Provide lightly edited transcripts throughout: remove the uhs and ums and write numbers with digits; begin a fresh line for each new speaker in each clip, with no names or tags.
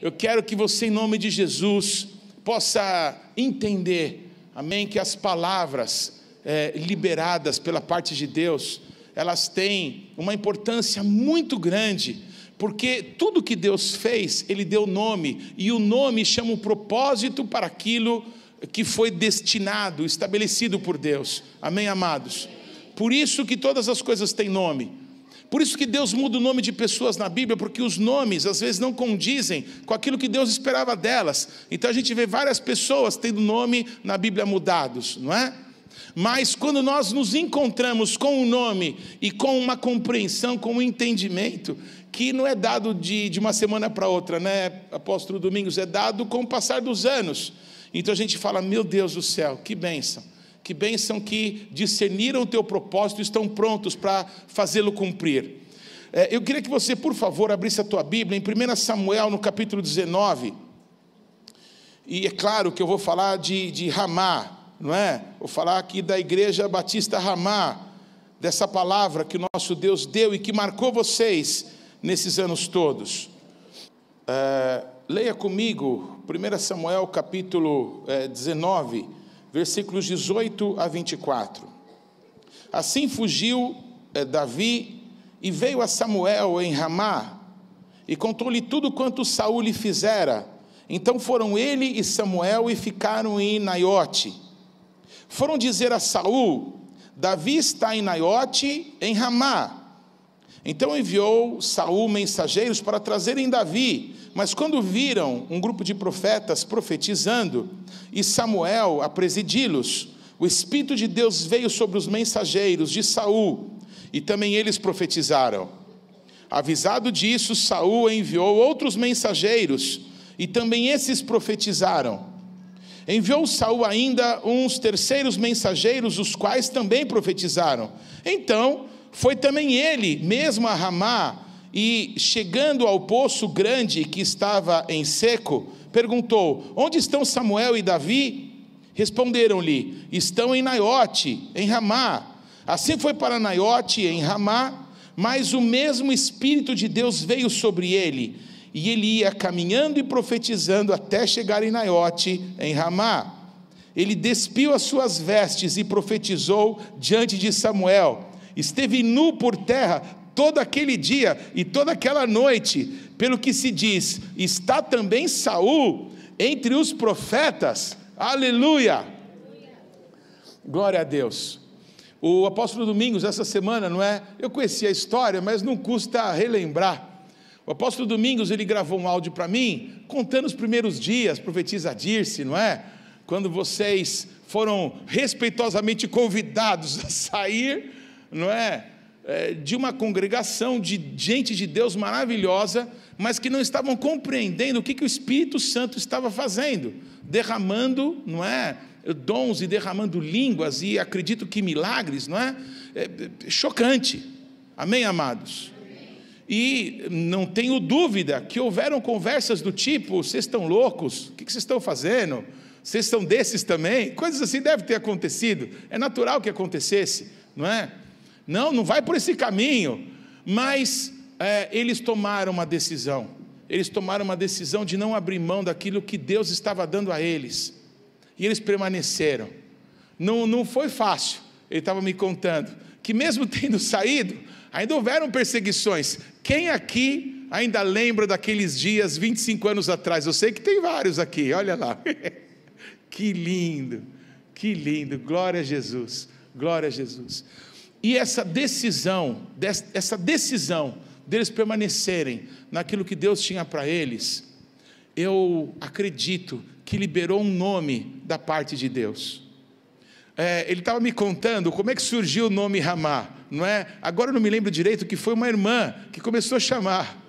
Eu quero que você, em nome de Jesus, possa entender, amém, que as palavras liberadas pela parte de Deus, elas têm uma importância muito grande, porque tudo que Deus fez, Ele deu nome, e o nome chama um propósito para aquilo que foi destinado, estabelecido por Deus, amém, amados? Por isso que todas as coisas têm nome. Por isso que Deus muda o nome de pessoas na Bíblia, porque os nomes às vezes não condizem com aquilo que Deus esperava delas. Então a gente vê várias pessoas tendo nome na Bíblia mudados, não é? Mas quando nós nos encontramos com um nome e com uma compreensão, com um entendimento, que não é dado de uma semana para outra, né, apóstolo Domingos? É dado com o passar dos anos. Então a gente fala, meu Deus do céu, que bênção que discerniram o teu propósito e estão prontos para fazê-lo cumprir. Eu queria que você, por favor, abrisse a tua Bíblia em 1 Samuel, no capítulo 19, e é claro que eu vou falar de Ramá, não é? Vou falar aqui da Igreja Batista Ramá, dessa palavra que o nosso Deus deu e que marcou vocês nesses anos todos. Leia comigo 1 Samuel capítulo 19, versículos 18 a 24. Assim fugiu Davi e veio a Samuel em Ramá, e contou-lhe tudo quanto Saul lhe fizera. Então foram ele e Samuel e ficaram em Naiote. Foram dizer a Saul, Davi está em Naiote, em Ramá. Então enviou Saul mensageiros para trazerem Davi, mas quando viram um grupo de profetas profetizando, e Samuel a presidi-los, o Espírito de Deus veio sobre os mensageiros de Saul, e também eles profetizaram. Avisado disso, Saul enviou outros mensageiros, e também esses profetizaram. Enviou Saul ainda uns terceiros mensageiros, os quais também profetizaram. Então foi também ele mesmo a Ramá, e chegando ao poço grande que estava em seco, perguntou, onde estão Samuel e Davi? Responderam-lhe, estão em Naiote, em Ramá. Assim foi para Naiote, em Ramá, mas o mesmo Espírito de Deus veio sobre ele, e ele ia caminhando e profetizando até chegar em Naiote, em Ramá. Ele despiu as suas vestes e profetizou diante de Samuel. Esteve nu por terra todo aquele dia e toda aquela noite, pelo que se diz, está também Saul entre os profetas. Aleluia! Glória a Deus. O apóstolo Domingos, essa semana, não é? Eu conheci a história, mas não custa relembrar. O apóstolo Domingos, ele gravou um áudio para mim, contando os primeiros dias, profetiza Dirce, não é? Quando vocês foram respeitosamente convidados a sair, não é? De uma congregação de gente de Deus maravilhosa, mas que não estavam compreendendo o que o Espírito Santo estava fazendo, derramando, não é, dons e derramando línguas, e acredito que milagres, não é? Chocante, amém, amados? E não tenho dúvida que houveram conversas do tipo, vocês estão loucos? O que vocês estão fazendo? Vocês são desses também? Coisas assim devem ter acontecido, é natural que acontecesse, não é? Não vai por esse caminho, mas eles tomaram uma decisão de não abrir mão daquilo que Deus estava dando a eles, e eles permaneceram. Não foi fácil. Ele estava me contando, que mesmo tendo saído, ainda houveram perseguições. Quem aqui ainda lembra daqueles dias, 25 anos atrás? Eu sei que tem vários aqui, olha lá, que lindo, glória a Jesus, glória a Jesus. E essa decisão deles permanecerem naquilo que Deus tinha para eles, eu acredito que liberou um nome da parte de Deus. Ele estava me contando como é que surgiu o nome Ramá, não é? Agora eu não me lembro direito, que foi uma irmã que começou a chamar.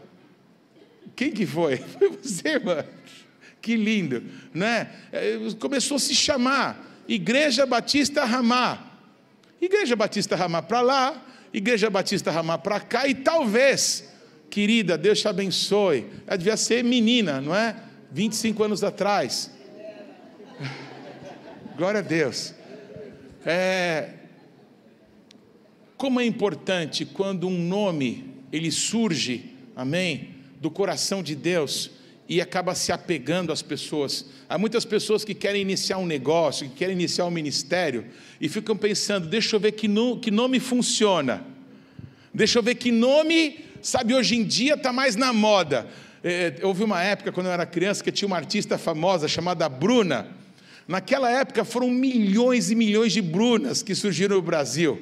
Quem que foi? Foi você, irmã. Que lindo, não é? Começou a se chamar Igreja Batista Ramá. Igreja Batista Ramá para lá, Igreja Batista Ramá para cá, e talvez, querida, Deus te abençoe, ela devia ser menina, não é? 25 anos atrás. Glória a Deus. Como é importante quando um nome, ele surge, amém, do coração de Deus, e acaba se apegando às pessoas. Há muitas pessoas que querem iniciar um negócio, que querem iniciar um ministério, e ficam pensando, deixa eu ver que nome funciona, deixa eu ver que nome, sabe, hoje em dia está mais na moda. Houve uma época, quando eu era criança, que tinha uma artista famosa chamada Bruna. Naquela época foram milhões e milhões de Brunas que surgiram no Brasil.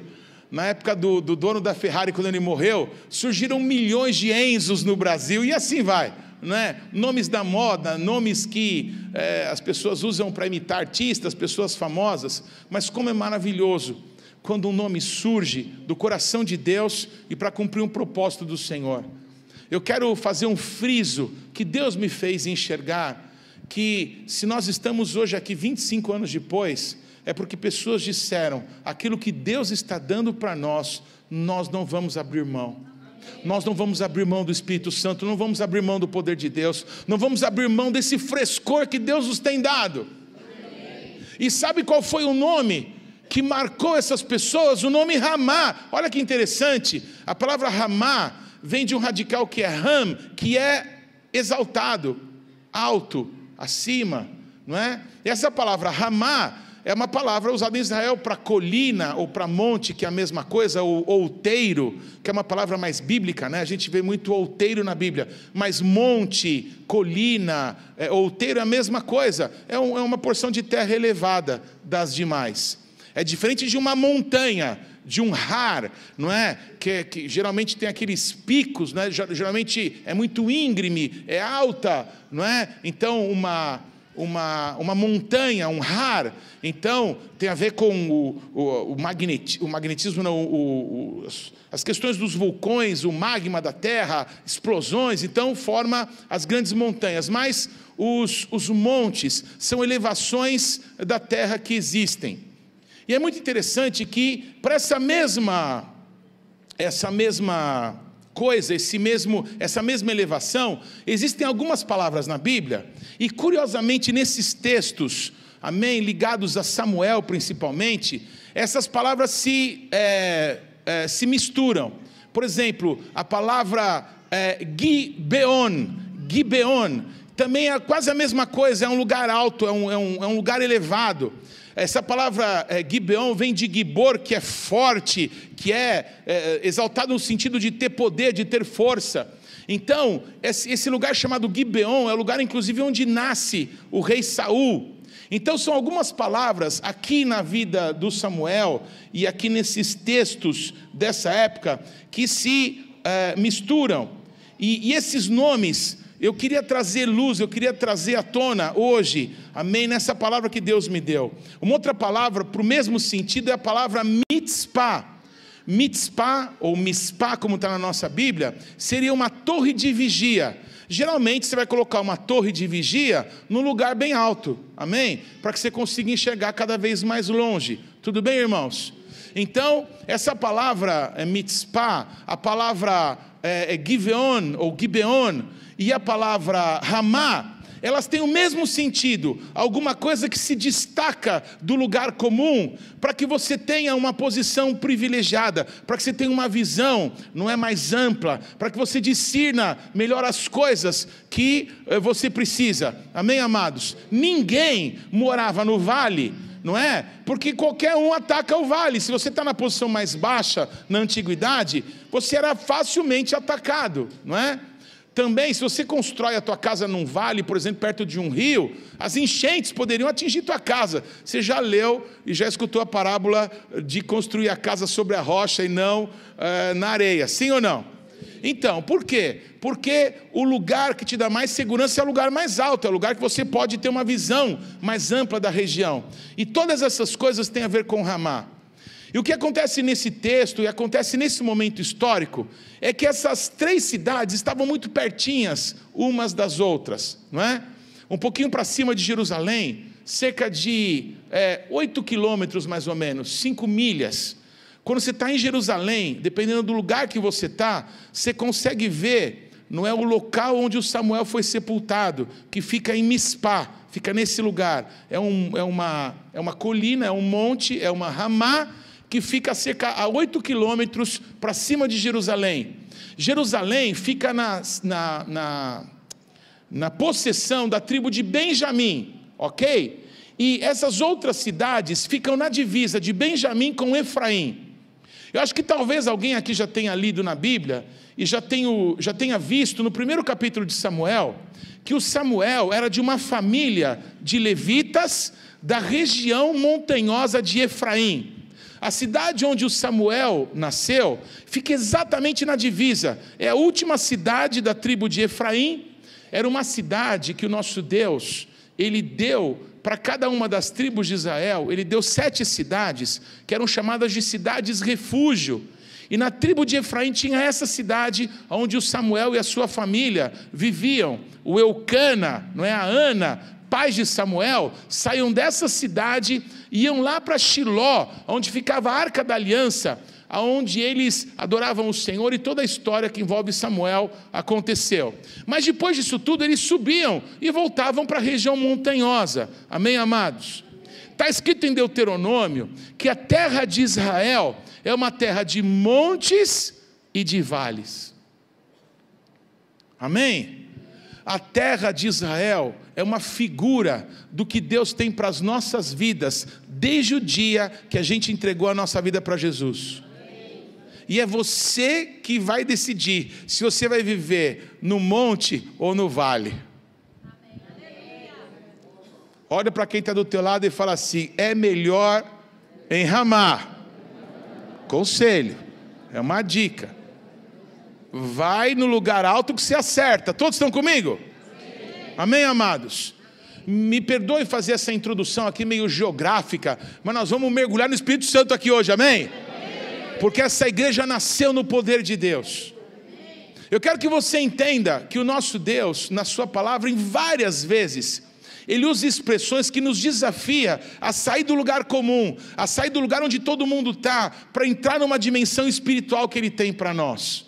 Na época do dono da Ferrari, quando ele morreu, surgiram milhões de Enzos no Brasil, e assim vai, não é? Nomes da moda, nomes que as pessoas usam para imitar artistas, pessoas famosas. Mas como é maravilhoso quando um nome surge do coração de Deus e para cumprir um propósito do Senhor. Eu quero fazer um friso que Deus me fez enxergar, que se nós estamos hoje aqui 25 anos depois, é porque pessoas disseram, aquilo que Deus está dando para nós, nós não vamos abrir mão. Nós não vamos abrir mão do Espírito Santo, não vamos abrir mão do poder de Deus, não vamos abrir mão desse frescor que Deus nos tem dado. E sabe qual foi o nome que marcou essas pessoas? O nome Ramá. Olha que interessante, a palavra Ramá vem de um radical que é Ram, que é exaltado, alto, acima, não é? E essa palavra Ramá é uma palavra usada em Israel para colina ou para monte, que é a mesma coisa, ou outeiro, que é uma palavra mais bíblica, né? A gente vê muito outeiro na Bíblia, mas monte, colina, outeiro é a mesma coisa, é uma porção de terra elevada das demais. É diferente de uma montanha, de um har, não é? Que geralmente tem aqueles picos, né? Geralmente é muito íngreme, é alta, não é? Então uma montanha, um har, então tem a ver com o magnetismo, não, as questões dos vulcões, o magma da terra, explosões, então forma as grandes montanhas. Mas os montes são elevações da terra que existem. E é muito interessante que para essa mesma coisa, essa mesma elevação, existem algumas palavras na Bíblia, e curiosamente nesses textos, amém, ligados a Samuel principalmente, essas palavras se misturam. Por exemplo, a palavra Gibeon, também é quase a mesma coisa, é um lugar alto, é um lugar elevado. Essa palavra Gibeon vem de Gibor, que é forte, que é exaltado no sentido de ter poder, de ter força. Então, esse lugar chamado Gibeon é o lugar, inclusive, onde nasce o rei Saul. Então, são algumas palavras aqui na vida do Samuel e aqui nesses textos dessa época que se misturam. E esses nomes, eu queria trazer luz, eu queria trazer à tona hoje, amém, nessa palavra que Deus me deu. Uma outra palavra para o mesmo sentido é a palavra mitzpah. Mitzpah, ou mispá, como está na nossa Bíblia, seria uma torre de vigia. Geralmente você vai colocar uma torre de vigia num lugar bem alto, amém? Para que você consiga enxergar cada vez mais longe. Tudo bem, irmãos? Então, essa palavra mitzpah, a palavra Gibeon, ou Gibeon, e a palavra Ramá, elas têm o mesmo sentido, alguma coisa que se destaca do lugar comum, para que você tenha uma posição privilegiada, para que você tenha uma visão, não é, mais ampla, para que você discirna melhor as coisas que você precisa, amém, amados? Ninguém morava no vale, não é? Porque qualquer um ataca o vale. Se você está na posição mais baixa na antiguidade, você era facilmente atacado, não é? Também, se você constrói a tua casa num vale, por exemplo, perto de um rio, as enchentes poderiam atingir tua casa. Você já leu e já escutou a parábola de construir a casa sobre a rocha e não na areia, sim ou não? Então, por quê? Porque o lugar que te dá mais segurança é o lugar mais alto, é o lugar que você pode ter uma visão mais ampla da região. E todas essas coisas têm a ver com Ramá. E o que acontece nesse texto, e acontece nesse momento histórico, é que essas três cidades estavam muito pertinhas umas das outras, não é? Um pouquinho para cima de Jerusalém, cerca de 8 quilômetros mais ou menos, 5 milhas. Quando você está em Jerusalém, dependendo do lugar que você está, você consegue ver, não é, o local onde o Samuel foi sepultado, que fica em Mispá, fica nesse lugar. É uma colina, é um monte, é uma Ramá, que fica cerca a 8 quilômetros para cima de Jerusalém. Jerusalém fica na possessão da tribo de Benjamim, ok? E essas outras cidades ficam na divisa de Benjamim com Efraim. Eu acho que talvez alguém aqui já tenha lido na Bíblia e já tenha visto no primeiro capítulo de Samuel, que o Samuel era de uma família de levitas da região montanhosa de Efraim. A cidade onde o Samuel nasceu fica exatamente na divisa. É a última cidade da tribo de Efraim. Era uma cidade que o nosso Deus, Ele deu para cada uma das tribos de Israel, Ele deu 7 cidades, que eram chamadas de cidades refúgio. E na tribo de Efraim tinha essa cidade onde o Samuel e a sua família viviam. O Eucana, não é, a Ana, pais de Samuel, saíam dessa cidade e iam lá para Shiló, onde ficava a Arca da Aliança, onde eles adoravam o Senhor, e toda a história que envolve Samuel aconteceu. Mas depois disso tudo, eles subiam e voltavam para a região montanhosa. Amém, amados? Está escrito em Deuteronômio que a terra de Israel é uma terra de montes e de vales. Amém? A terra de Israel é uma figura do que Deus tem para as nossas vidas, desde o dia que a gente entregou a nossa vida para Jesus. E é você que vai decidir se você vai viver no monte ou no vale. Olha para quem está do teu lado e fala assim: é melhor em Ramá. Conselho, é uma dica. Vai no lugar alto que você acerta. Todos estão comigo? Sim. Amém, amados? Me perdoe fazer essa introdução aqui meio geográfica, mas nós vamos mergulhar no Espírito Santo aqui hoje, amém? Porque essa igreja nasceu no poder de Deus. Eu quero que você entenda que o nosso Deus, na sua palavra, em várias vezes, Ele usa expressões que nos desafia a sair do lugar comum, a sair do lugar onde todo mundo está, para entrar numa dimensão espiritual que Ele tem para nós.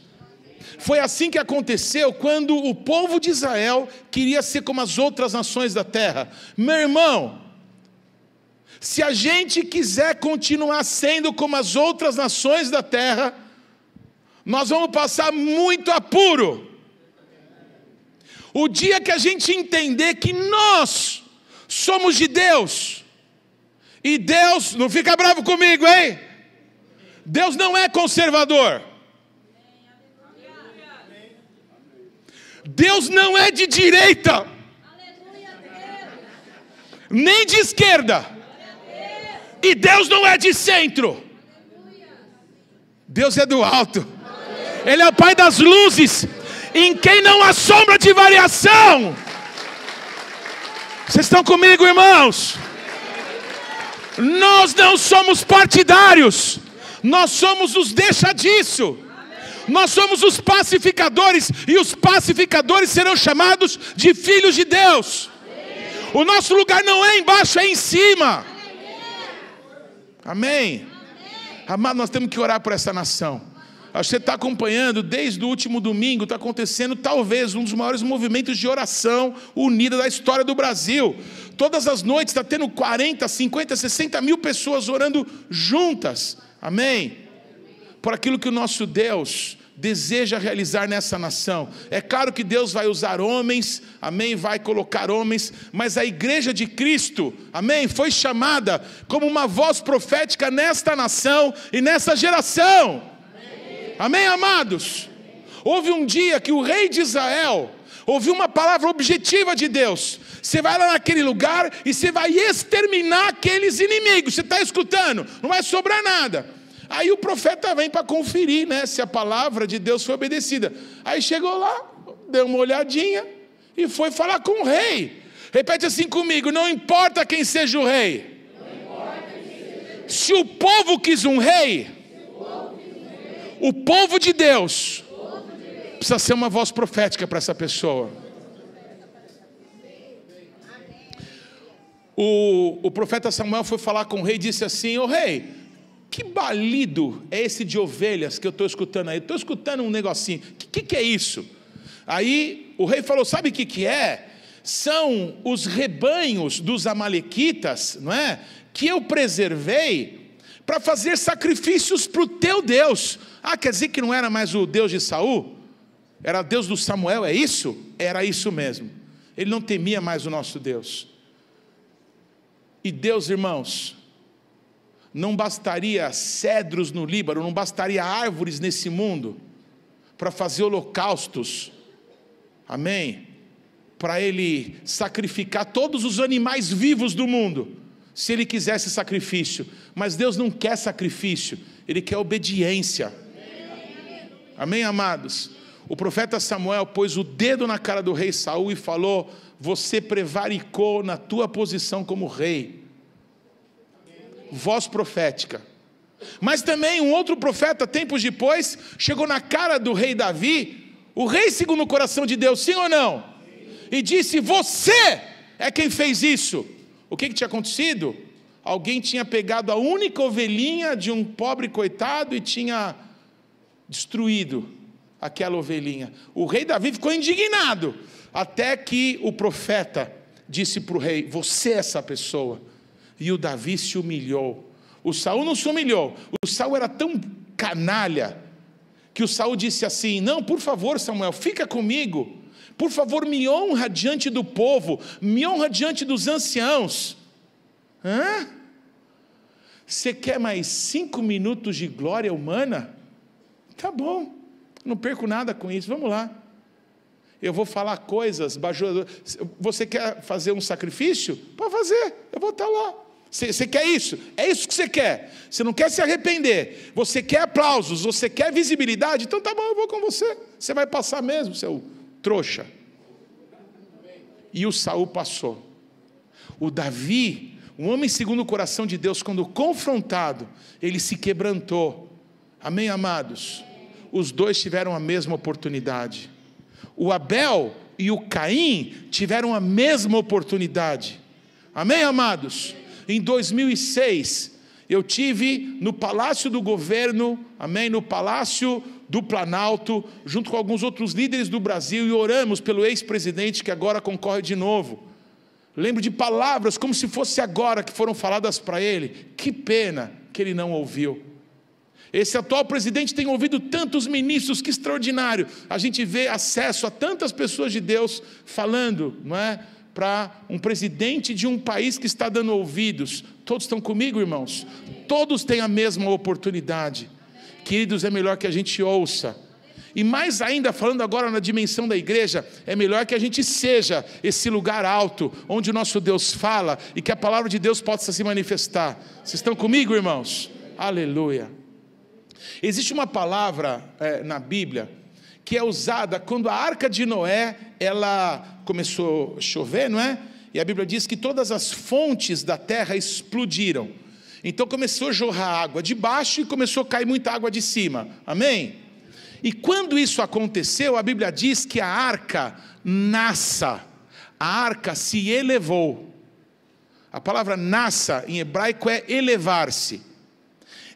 Foi assim que aconteceu quando o povo de Israel queria ser como as outras nações da terra. Meu irmão, se a gente quiser continuar sendo como as outras nações da terra, nós vamos passar muito apuro. O dia que a gente entender que nós somos de Deus, e Deus, não fica bravo comigo, hein? Deus não é conservador. Deus não é de direita, nem de esquerda, e Deus não é de centro. Deus é do alto. Ele é o Pai das luzes, em quem não há sombra de variação. Vocês estão comigo, irmãos? Nós não somos partidários, nós somos os deixa disso. Nós somos os pacificadores, e os pacificadores serão chamados de filhos de Deus. O nosso lugar não é embaixo, é em cima. Amém? Amado, nós temos que orar por essa nação. Você está acompanhando, desde o último domingo, está acontecendo talvez um dos maiores movimentos de oração unida da história do Brasil. Todas as noites está tendo 40, 50, 60 mil pessoas orando juntas. Amém? Por aquilo que o nosso Deus deseja realizar nessa nação. É claro que Deus vai usar homens, amém, vai colocar homens, mas a igreja de Cristo, amém, foi chamada como uma voz profética nesta nação e nessa geração. Amém, amados? Houve um dia que o rei de Israel ouviu uma palavra objetiva de Deus: você vai lá naquele lugar e você vai exterminar aqueles inimigos. Você está escutando? Não vai sobrar nada. Aí o profeta vem para conferir, né, se a palavra de Deus foi obedecida. Aí chegou lá, deu uma olhadinha e foi falar com o rei. Repete assim comigo: não importa quem seja o rei. Se o povo quis um rei, o povo de Deus precisa ser uma voz profética para essa pessoa. O profeta Samuel foi falar com o rei e disse assim: ô rei, que balido é esse de ovelhas que eu estou escutando aí? Estou escutando um negocinho. O que é isso? Aí o rei falou: sabe o que é? São os rebanhos dos amalequitas, não é? Que eu preservei para fazer sacrifícios para o teu Deus. Ah, quer dizer que não era mais o Deus de Saul? Era Deus do Samuel, é isso? Era isso mesmo. ele não temia mais o nosso Deus. E Deus, irmãos, não bastaria cedros no Líbano, não bastaria árvores nesse mundo para fazer holocaustos, amém? Para ele sacrificar todos os animais vivos do mundo, se ele quisesse sacrifício. Mas Deus não quer sacrifício, ele quer obediência. Amém, amados? O profeta Samuel pôs o dedo na cara do rei Saul e falou: você prevaricou na tua posição como rei. Voz profética. Mas também um outro profeta, tempos depois, chegou na cara do rei Davi, o rei segundo o coração de Deus, sim ou não? E disse: você é quem fez isso. O que tinha acontecido? Alguém tinha pegado a única ovelhinha de um pobre coitado e tinha destruído aquela ovelhinha. O rei Davi ficou indignado, até que o profeta disse para o rei: você é essa pessoa. E o Davi se humilhou. O Saul não se humilhou. O Saul era tão canalha que o Saul disse assim: não, por favor, Samuel, fica comigo. Por favor, me honra diante do povo, me honra diante dos anciãos. Você quer mais 5 minutos de glória humana? Tá bom, não perco nada com isso, vamos lá. Eu vou falar coisas bajuladores. Você quer fazer um sacrifício? Pode fazer, eu vou estar lá. Você quer isso? É isso que você quer. Você não quer se arrepender. Você quer aplausos, você quer visibilidade? Então tá bom, eu vou com você. Você vai passar mesmo, seu trouxa. E o Saul passou. O Davi, um homem segundo o coração de Deus, quando confrontado, ele se quebrantou. Amém, amados? Os dois tiveram a mesma oportunidade. O Abel e o Caim tiveram a mesma oportunidade. Amém, amados? Em 2006, eu tive no Palácio do Governo, amém, no Palácio do Planalto, junto com alguns outros líderes do Brasil, e oramos pelo ex-presidente que agora concorre de novo. Lembro de palavras como se fosse agora que foram faladas para ele. Que pena que ele não ouviu. Esse atual presidente tem ouvido tantos ministros, que extraordinário. A gente vê acesso a tantas pessoas de Deus falando, não é? Para um presidente de um país que está dando ouvidos. Todos estão comigo, irmãos? Todos têm a mesma oportunidade. Queridos, é melhor que a gente ouça. E mais ainda, falando agora na dimensão da igreja, é melhor que a gente seja esse lugar alto, onde o nosso Deus fala, e que a palavra de Deus possa se manifestar. Vocês estão comigo, irmãos? Aleluia. Existe uma palavra na Bíblia, que é usada quando a arca de Noé, ela começou a chover, não é? E a Bíblia diz que todas as fontes da terra explodiram. Então começou a jorrar água de baixo e começou a cair muita água de cima. Amém? E quando isso aconteceu, a Bíblia diz que a arca nassa, a arca se elevou. A palavra nassa em hebraico é elevar-se.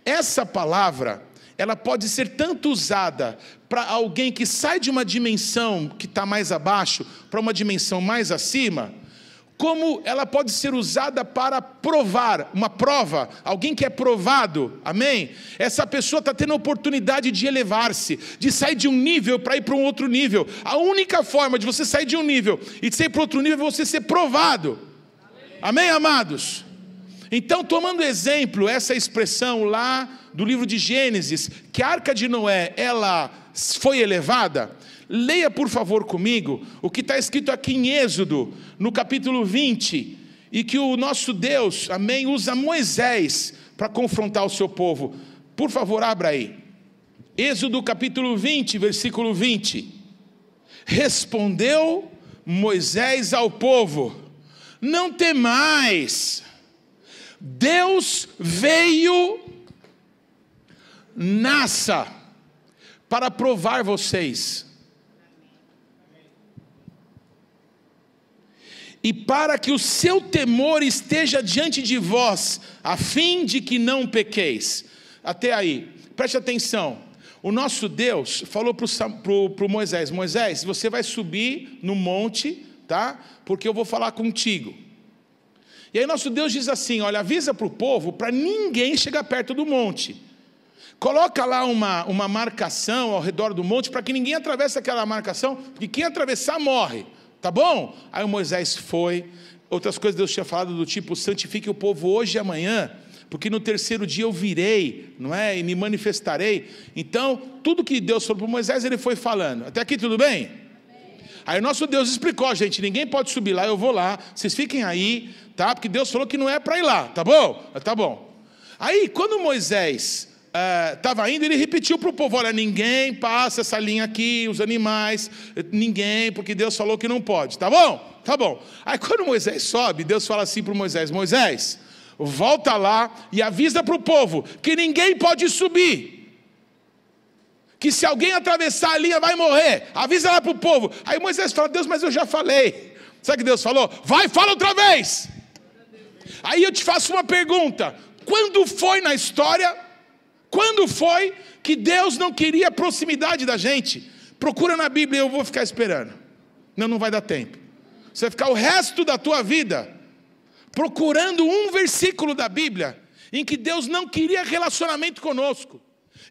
Essa palavra, ela pode ser tanto usada para alguém que sai de uma dimensão que está mais abaixo para uma dimensão mais acima, como ela pode ser usada para provar, uma prova, alguém que é provado, amém? Essa pessoa está tendo a oportunidade de elevar-se, de sair de um nível para ir para um outro nível. A única forma de você sair de um nível e de sair para outro nível é você ser provado. Amém, amados? Então, tomando exemplo, essa expressão lá do livro de Gênesis, que a arca de Noé, ela foi elevada, leia por favor comigo o que está escrito aqui em Êxodo, no capítulo 20, e que o nosso Deus, amém, usa Moisés para confrontar o seu povo. Por favor, abra aí. Êxodo capítulo 20, versículo 20. Respondeu Moisés ao povo: não temais, Deus veio nassa para provar vocês, e para que o seu temor esteja diante de vós, a fim de que não pequeis. Até aí, preste atenção. O nosso Deus falou para Moisés: Moisés, você vai subir no monte, tá? Porque eu vou falar contigo. E aí nosso Deus diz assim: olha, avisa para o povo, para ninguém chegar perto do monte. Coloca lá uma marcação ao redor do monte, para que ninguém atravesse aquela marcação, porque quem atravessar morre. Tá bom? Aí o Moisés foi. Outras coisas Deus tinha falado do tipo, santifique o povo hoje e amanhã, porque no terceiro dia eu virei, não é? E me manifestarei. Então, tudo que Deus falou para Moisés, ele foi falando. Até aqui tudo bem? Aí o nosso Deus explicou, gente, ninguém pode subir lá, eu vou lá, vocês fiquem aí, tá? Porque Deus falou que não é para ir lá, tá bom? Tá bom. Aí, quando Moisés estava indo, ele repetiu para o povo, olha, ninguém passa essa linha aqui, os animais, ninguém, porque Deus falou que não pode, tá bom? Tá bom. Aí quando Moisés sobe, Deus fala assim para o Moisés, Moisés, volta lá e avisa para o povo que ninguém pode subir, que se alguém atravessar a linha vai morrer, avisa lá para o povo. Aí Moisés fala, Deus, mas eu já falei. Sabe o que Deus falou? Vai, fala outra vez. Aí eu te faço uma pergunta, quando foi na história, quando foi que Deus não queria a proximidade da gente? Procura na Bíblia, eu vou ficar esperando. Não vai dar tempo. Você vai ficar o resto da tua vida procurando um versículo da Bíblia em que Deus não queria relacionamento conosco,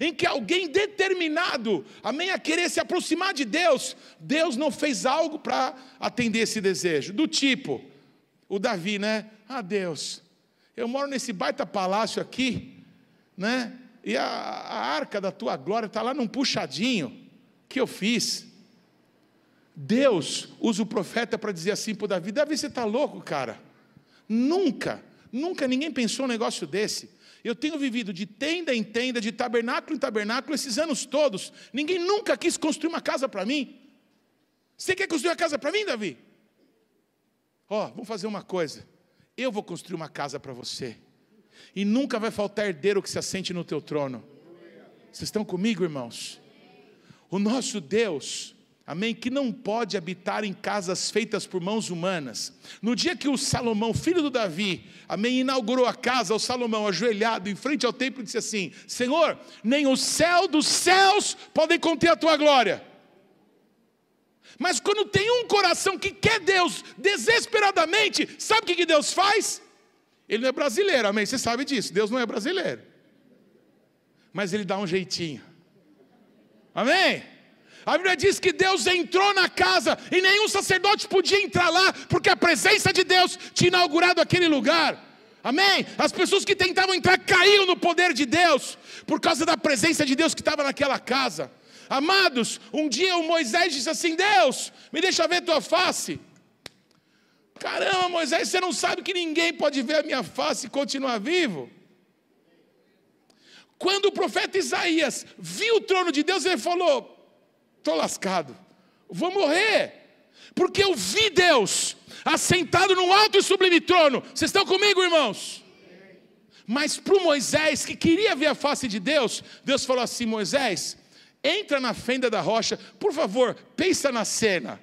em que alguém determinado, amém, a querer se aproximar de Deus, Deus não fez algo para atender esse desejo. Do tipo, o Davi, né? Ah, Deus, eu moro nesse baita palácio aqui, né? E a arca da tua glória está lá num puxadinho que eu fiz. Deus usa o profeta para dizer assim para o Davi, Davi, você está louco, cara? Nunca ninguém pensou um negócio desse. Eu tenho vivido de tenda em tenda, de tabernáculo em tabernáculo, esses anos todos. Ninguém nunca quis construir uma casa para mim. Você quer construir uma casa para mim, Davi? Vamos fazer uma coisa. Eu vou construir uma casa para você. E nunca vai faltar herdeiro que se assente no teu trono. Vocês estão comigo, irmãos? O nosso Deus, amém, que não pode habitar em casas feitas por mãos humanas. No dia que o Salomão, filho do Davi, amém, inaugurou a casa, o Salomão ajoelhado em frente ao templo disse assim, Senhor, nem o céu dos céus podem conter a tua glória. Mas quando tem um coração que quer Deus desesperadamente, sabe o que Deus faz? Ele não é brasileiro, amém? Você sabe disso, Deus não é brasileiro. Mas Ele dá um jeitinho. Amém? A Bíblia diz que Deus entrou na casa e nenhum sacerdote podia entrar lá, porque a presença de Deus tinha inaugurado aquele lugar. Amém? As pessoas que tentavam entrar caíam no poder de Deus, por causa da presença de Deus que estava naquela casa. Amados, um dia o Moisés disse assim, Deus, me deixa ver tua face. Caramba, Moisés, você não sabe que ninguém pode ver a minha face e continuar vivo? Quando o profeta Isaías viu o trono de Deus, ele falou, estou lascado, vou morrer, porque eu vi Deus assentado num alto e sublime trono. Vocês estão comigo, irmãos? Mas para o Moisés, que queria ver a face de Deus, Deus falou assim, Moisés, entra na fenda da rocha, por favor, pensa na cena.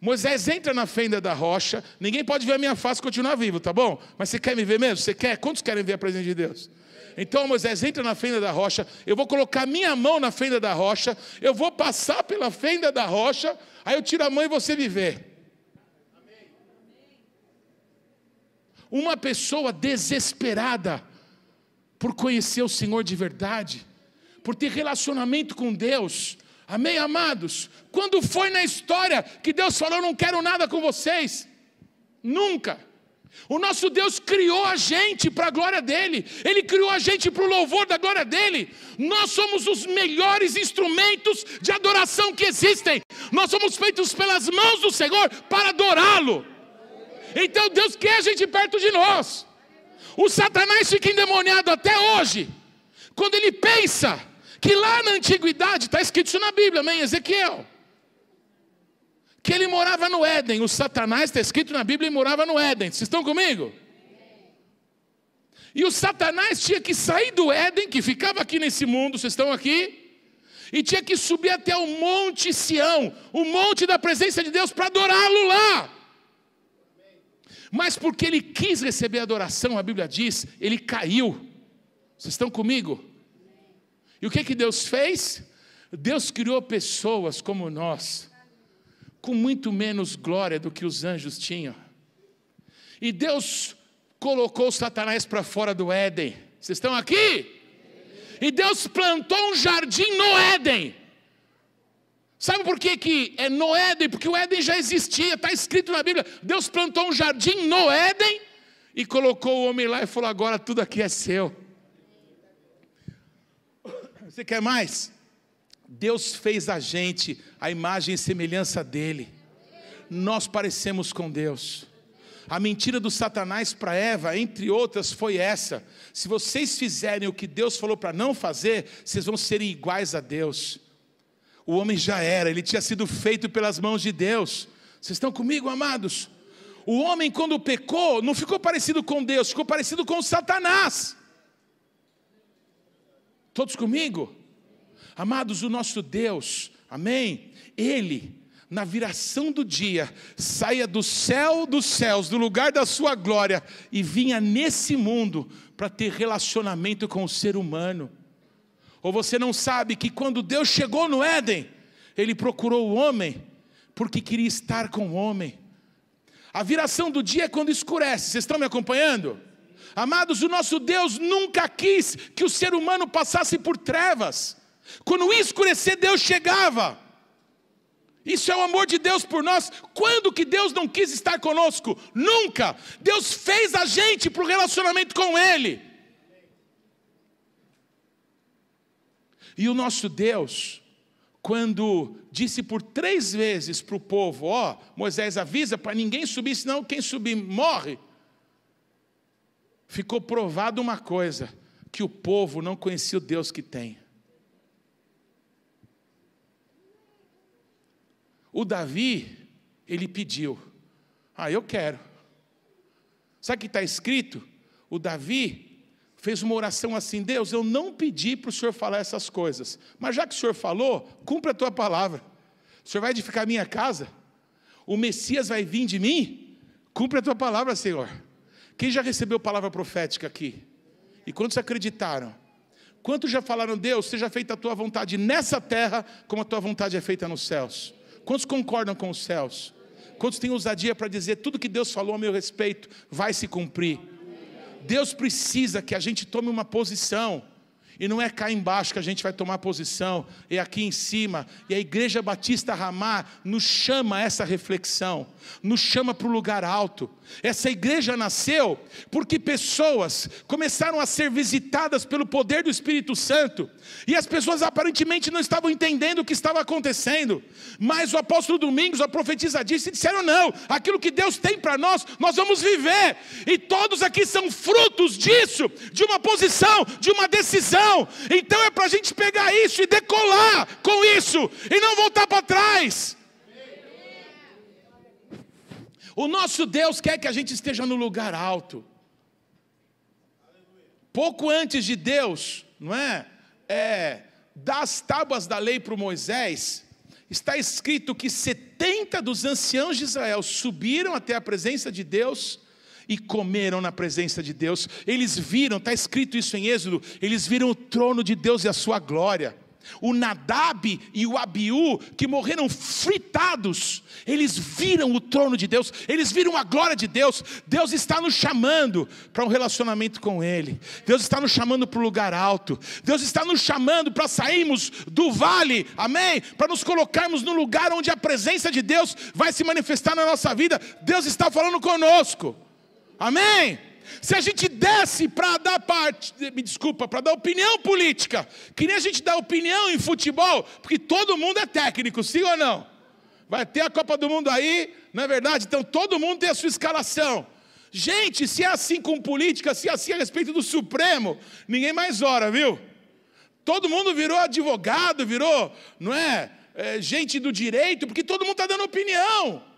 Moisés entra na fenda da rocha, ninguém pode ver a minha face e continuar vivo, tá bom? Mas você quer me ver mesmo? Você quer? Quantos querem ver a presença de Deus? Então Moisés entra na fenda da rocha, eu vou colocar minha mão na fenda da rocha, eu vou passar pela fenda da rocha, aí eu tiro a mão e você me vê. Uma pessoa desesperada por conhecer o Senhor de verdade, por ter relacionamento com Deus, amém, amados? Quando foi na história que Deus falou, não quero nada com vocês? Nunca. O nosso Deus criou a gente para a glória dEle. Ele criou a gente para o louvor da glória dEle. Nós somos os melhores instrumentos de adoração que existem. Nós somos feitos pelas mãos do Senhor para adorá-lo. Então Deus quer a gente perto de nós. O Satanás fica endemoniado até hoje, quando ele pensa que lá na antiguidade, está escrito isso na Bíblia, amém, Ezequiel, que ele morava no Éden. O Satanás, está escrito na Bíblia, ele morava no Éden. Vocês estão comigo? E o Satanás tinha que sair do Éden, que ficava aqui nesse mundo, vocês estão aqui, e tinha que subir até o Monte Sião, o monte da presença de Deus, para adorá-lo lá. Mas porque ele quis receber adoração, a Bíblia diz, ele caiu. Vocês estão comigo? E o que Deus fez? Deus criou pessoas como nós, com muito menos glória do que os anjos tinham. E Deus colocou Satanás para fora do Éden. Vocês estão aqui? E Deus plantou um jardim no Éden. Sabe por que é no Éden? Porque o Éden já existia, está escrito na Bíblia. Deus plantou um jardim no Éden e colocou o homem lá e falou: agora tudo aqui é seu. Você quer mais? Deus fez a gente a imagem e semelhança dele. Nós parecemos com Deus. A mentira do Satanás para Eva, entre outras, foi essa: se vocês fizerem o que Deus falou para não fazer, vocês vão ser iguais a Deus. O homem já era, ele tinha sido feito pelas mãos de Deus. Vocês estão comigo, amados? O homem, quando pecou, não ficou parecido com Deus, ficou parecido com Satanás. Todos comigo? Amados, o nosso Deus, amém? Ele, na viração do dia, saía do céu dos céus, do lugar da sua glória, e vinha nesse mundo para ter relacionamento com o ser humano. Ou você não sabe que quando Deus chegou no Éden, Ele procurou o homem, porque queria estar com o homem. A viração do dia é quando escurece. Vocês estão me acompanhando? Amados, o nosso Deus nunca quis que o ser humano passasse por trevas. Quando escurecer, Deus chegava. Isso é o amor de Deus por nós. Quando que Deus não quis estar conosco? Nunca. Deus fez a gente para o relacionamento com Ele. E o nosso Deus, quando disse por 3 vezes para o povo: ó, Moisés avisa para ninguém subir, senão quem subir morre. Ficou provado uma coisa: que o povo não conhecia o Deus que tem. O Davi, ele pediu: eu quero. Sabe o que está escrito? O Davi fez uma oração assim: Deus, eu não pedi para o Senhor falar essas coisas, mas já que o Senhor falou, cumpre a tua palavra. O Senhor vai edificar a minha casa, o Messias vai vir de mim, cumpre a tua palavra, Senhor. Quem já recebeu palavra profética aqui? E quantos acreditaram? Quantos já falaram: Deus, seja feita a tua vontade nessa terra, como a tua vontade é feita nos céus? Quantos concordam com os céus? Quantos têm ousadia para dizer: tudo que Deus falou a meu respeito vai se cumprir? Deus precisa que a gente tome uma posição. E não é cá embaixo que a gente vai tomar posição, é aqui em cima. E a Igreja Batista Ramá nos chama a essa reflexão, nos chama para o lugar alto. Essa igreja nasceu porque pessoas começaram a ser visitadas pelo poder do Espírito Santo, e as pessoas aparentemente não estavam entendendo o que estava acontecendo, mas o apóstolo Domingos, a profetisa disse, e disseram: não, aquilo que Deus tem para nós, nós vamos viver. E todos aqui são frutos disso, de uma posição, de uma decisão. Então é para a gente pegar isso e decolar com isso, e não voltar para trás. O nosso Deus quer que a gente esteja no lugar alto. Pouco antes de Deus, não é? Dar as tábuas da lei para Moisés, está escrito que 70 dos anciãos de Israel subiram até a presença de Deus e comeram na presença de Deus. Eles viram, está escrito isso em Êxodo, eles viram o trono de Deus e a sua glória. O Nadab e o Abiú, que morreram fritados, eles viram o trono de Deus, eles viram a glória de Deus. Deus está nos chamando para um relacionamento com Ele. Deus está nos chamando para o lugar alto. Deus está nos chamando para sairmos do vale, amém? Para nos colocarmos no lugar onde a presença de Deus vai se manifestar na nossa vida. Deus está falando conosco, amém? Se a gente desse para dar para dar opinião política, que nem a gente dá opinião em futebol, porque todo mundo é técnico, sim ou não? Vai ter a Copa do Mundo aí, não é verdade? Então todo mundo tem a sua escalação. Gente, se é assim com política, se é assim a respeito do Supremo, ninguém mais ora, viu? Todo mundo virou advogado, virou, não é? Gente do direito, porque todo mundo está dando opinião.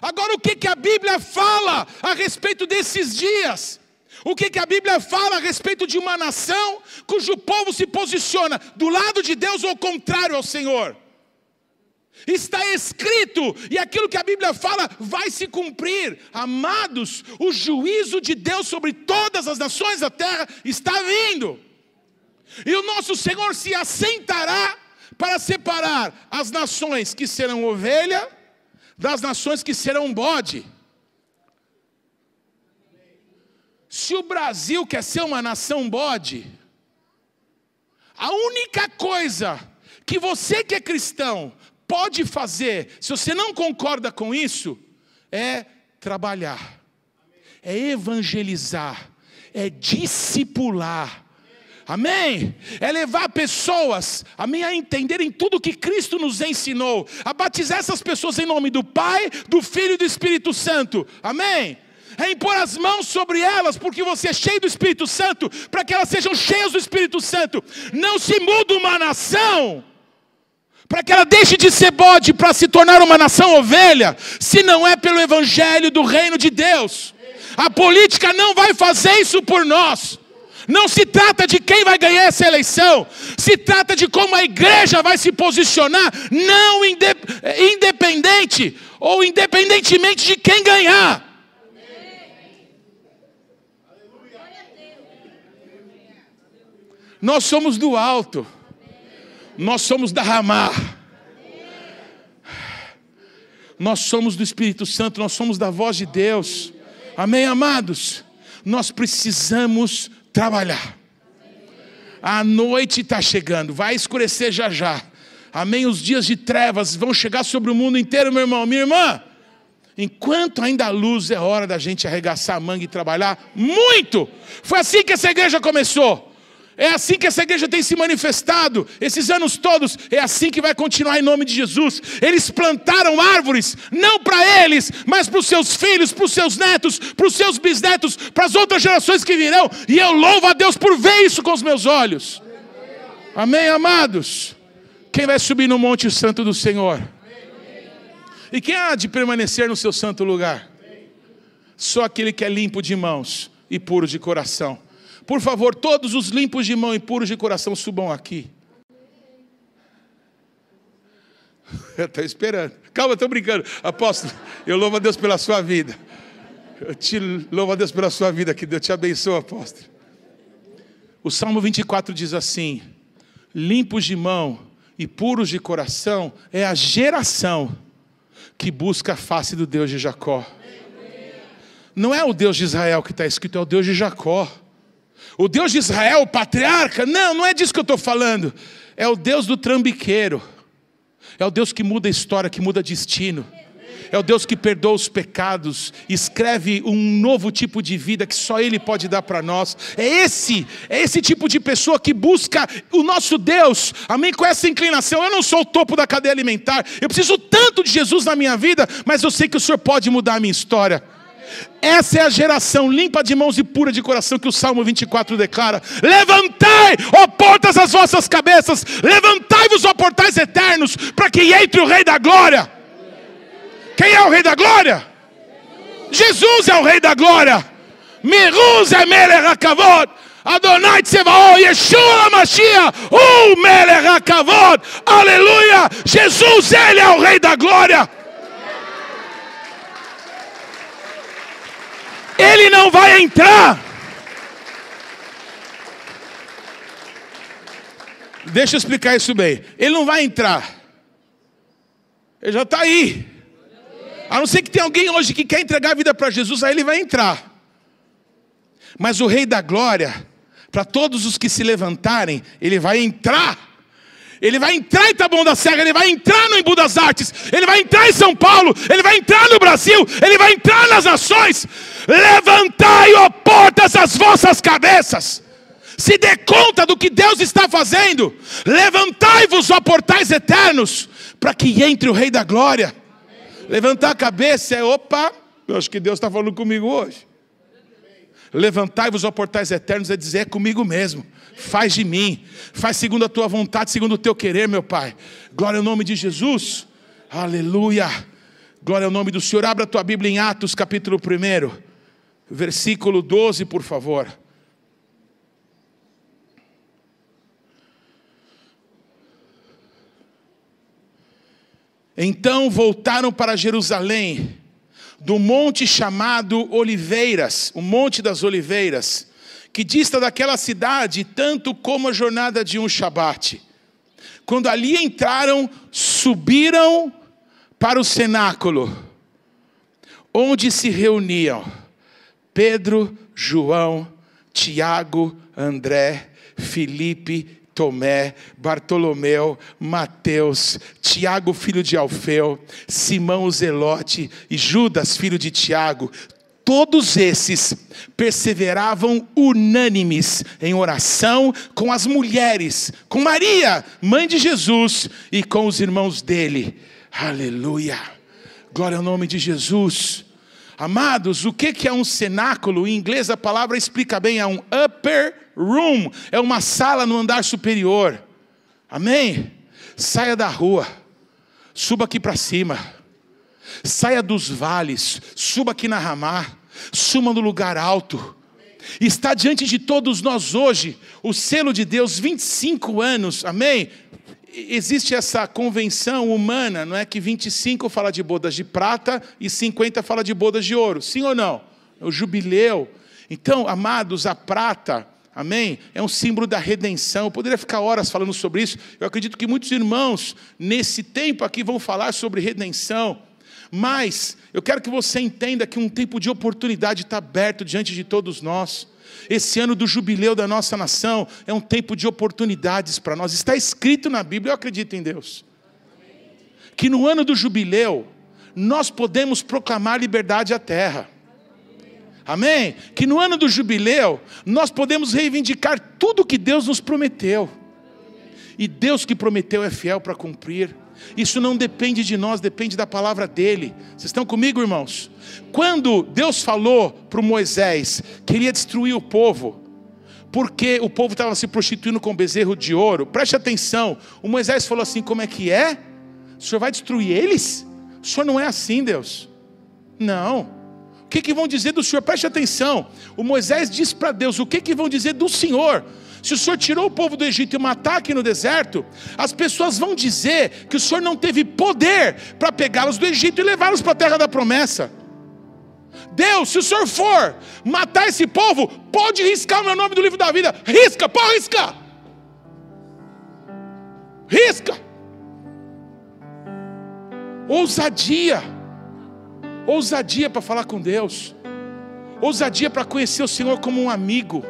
Agora, o que a Bíblia fala a respeito desses dias? O que a Bíblia fala a respeito de uma nação cujo povo se posiciona do lado de Deus ou contrário ao Senhor? Está escrito, e aquilo que a Bíblia fala vai se cumprir. Amados, o juízo de Deus sobre todas as nações da terra está vindo. E o nosso Senhor se assentará para separar as nações que serão ovelha das nações que serão bode. Se o Brasil quer ser uma nação bode, a única coisa que você que é cristão pode fazer, se você não concorda com isso, é trabalhar, é evangelizar, é discipular. Amém? É levar pessoas, amém, a entenderem tudo que Cristo nos ensinou, a batizar essas pessoas em nome do Pai, do Filho e do Espírito Santo. Amém? É impor as mãos sobre elas, porque você é cheio do Espírito Santo, para que elas sejam cheias do Espírito Santo. Não se muda uma nação para que ela deixe de ser bode para se tornar uma nação ovelha, se não é pelo Evangelho do Reino de Deus. A política não vai fazer isso por nós. Não se trata de quem vai ganhar essa eleição, se trata de como a igreja vai se posicionar, não independente ou independentemente de quem ganhar. Nós somos do alto, nós somos da Ramá, nós somos do Espírito Santo, nós somos da voz de Deus. Amém, amados? Nós precisamos trabalhar. A noite está chegando, vai escurecer já já. Amém? Os dias de trevas vão chegar sobre o mundo inteiro, meu irmão, minha irmã. Enquanto ainda há luz, é hora da gente arregaçar a manga e trabalhar muito. Foi assim que essa igreja começou. É assim que essa igreja tem se manifestado esses anos todos. É assim que vai continuar em nome de Jesus. Eles plantaram árvores, não para eles, mas para os seus filhos, para os seus netos, para os seus bisnetos, para as outras gerações que virão. E eu louvo a Deus por ver isso com os meus olhos. Amém, amados? Quem vai subir no monte santo do Senhor? E quem há de permanecer no seu santo lugar? Só aquele que é limpo de mãos e puro de coração. Por favor, todos os limpos de mão e puros de coração subam aqui. Eu estou esperando. Calma, estou brincando. Apóstolo, eu louvo a Deus pela sua vida. Eu te louvo a Deus pela sua vida. Que Deus te abençoe, apóstolo. O Salmo 24 diz assim: limpos de mão e puros de coração é a geração que busca a face do Deus de Jacó. Não é o Deus de Israel que está escrito, é o Deus de Jacó. O Deus de Israel, o patriarca, não é disso que eu estou falando. É o Deus do trambiqueiro. É o Deus que muda a história, que muda destino. É o Deus que perdoa os pecados, escreve um novo tipo de vida que só Ele pode dar para nós. É esse tipo de pessoa que busca o nosso Deus, amém, com essa inclinação. Eu não sou o topo da cadeia alimentar, eu preciso tanto de Jesus na minha vida, mas eu sei que o Senhor pode mudar a minha história. Essa é a geração limpa de mãos e pura de coração que o Salmo 24 declara. Levantai, ó portas, as vossas cabeças, levantai-vos, ó portais eternos, para que entre o Rei da Glória. Quem é o Rei da Glória? Jesus é o Rei da Glória. Miruz é Melech HaKavod, Adonai Tsevaot, Yeshua HaMashiach, Melech HaKavod. Aleluia! Jesus, Ele é o Rei da Glória. Ele não vai entrar. Deixa eu explicar isso bem. Ele não vai entrar. Ele já está aí. A não ser que tenha alguém hoje que quer entregar a vida para Jesus, aí ele vai entrar. Mas o Rei da Glória, para todos os que se levantarem, ele vai entrar. Ele vai entrar em Taboão da Serra, ele vai entrar no Embu das Artes, ele vai entrar em São Paulo, ele vai entrar no Brasil, ele vai entrar nas nações. Levantai, ó portas, as vossas cabeças. Se dê conta do que Deus está fazendo. Levantai-vos, ó portais eternos, para que entre o Rei da Glória. Levantar a cabeça é, opa, eu acho que Deus está falando comigo hoje. Levantai-vos, ó portais eternos, é dizer, é comigo mesmo. Faz de mim, faz segundo a tua vontade, segundo o teu querer, meu Pai. Glória ao nome de Jesus. Aleluia. Glória ao nome do Senhor. Abra a tua Bíblia em Atos capítulo 1, versículo 12, por favor. Então voltaram para Jerusalém, do monte chamado Oliveiras, o Monte das Oliveiras, que dista daquela cidade tanto como a jornada de um Shabat. Quando ali entraram, subiram para o cenáculo, onde se reuniam Pedro, João, Tiago, André, Filipe, Tomé, Bartolomeu, Mateus, Tiago, filho de Alfeu, Simão o Zelote e Judas, filho de Tiago. Todos esses perseveravam unânimes em oração com as mulheres, com Maria, mãe de Jesus, e com os irmãos dele. Aleluia! Glória ao nome de Jesus. Amados, o que é um cenáculo? Em inglês a palavra explica bem, é um upper room, é uma sala no andar superior. Amém? Saia da rua, suba aqui para cima, saia dos vales, suba aqui na Ramá, suba no lugar alto. Está diante de todos nós hoje o selo de Deus, 25 anos, amém? Existe essa convenção humana, não é, que 25 fala de bodas de prata e 50 fala de bodas de ouro, sim ou não? O jubileu. Então, amados, a prata, amém, é um símbolo da redenção. Eu poderia ficar horas falando sobre isso. Eu acredito que muitos irmãos nesse tempo aqui vão falar sobre redenção, mas eu quero que você entenda que um tempo de oportunidade está aberto diante de todos nós. Esse ano do jubileu da nossa nação é um tempo de oportunidades para nós. Está escrito na Bíblia, eu acredito em Deus, que no ano do jubileu nós podemos proclamar liberdade à terra. Amém? Que no ano do jubileu nós podemos reivindicar tudo que Deus nos prometeu. E Deus que prometeu é fiel para cumprir. Isso não depende de nós, depende da palavra dele. Vocês estão comigo, irmãos? Quando Deus falou para o Moisés que ele ia destruir o povo, porque o povo estava se prostituindo com bezerro de ouro, preste atenção, o Moisés falou assim: como é que é? O senhor vai destruir eles? O senhor não é assim, Deus. Não. O que vão dizer do senhor? Preste atenção. O Moisés disse para Deus: o que vão dizer do senhor? Se o senhor tirou o povo do Egito e matar aqui no deserto, as pessoas vão dizer que o senhor não teve poder para pegá-los do Egito e levá-los para a terra da promessa. Deus, se o senhor for matar esse povo, pode riscar o meu nome do livro da vida. Risca, pode riscar. Risca. Ousadia. Ousadia para falar com Deus. Ousadia para conhecer o Senhor como um amigo.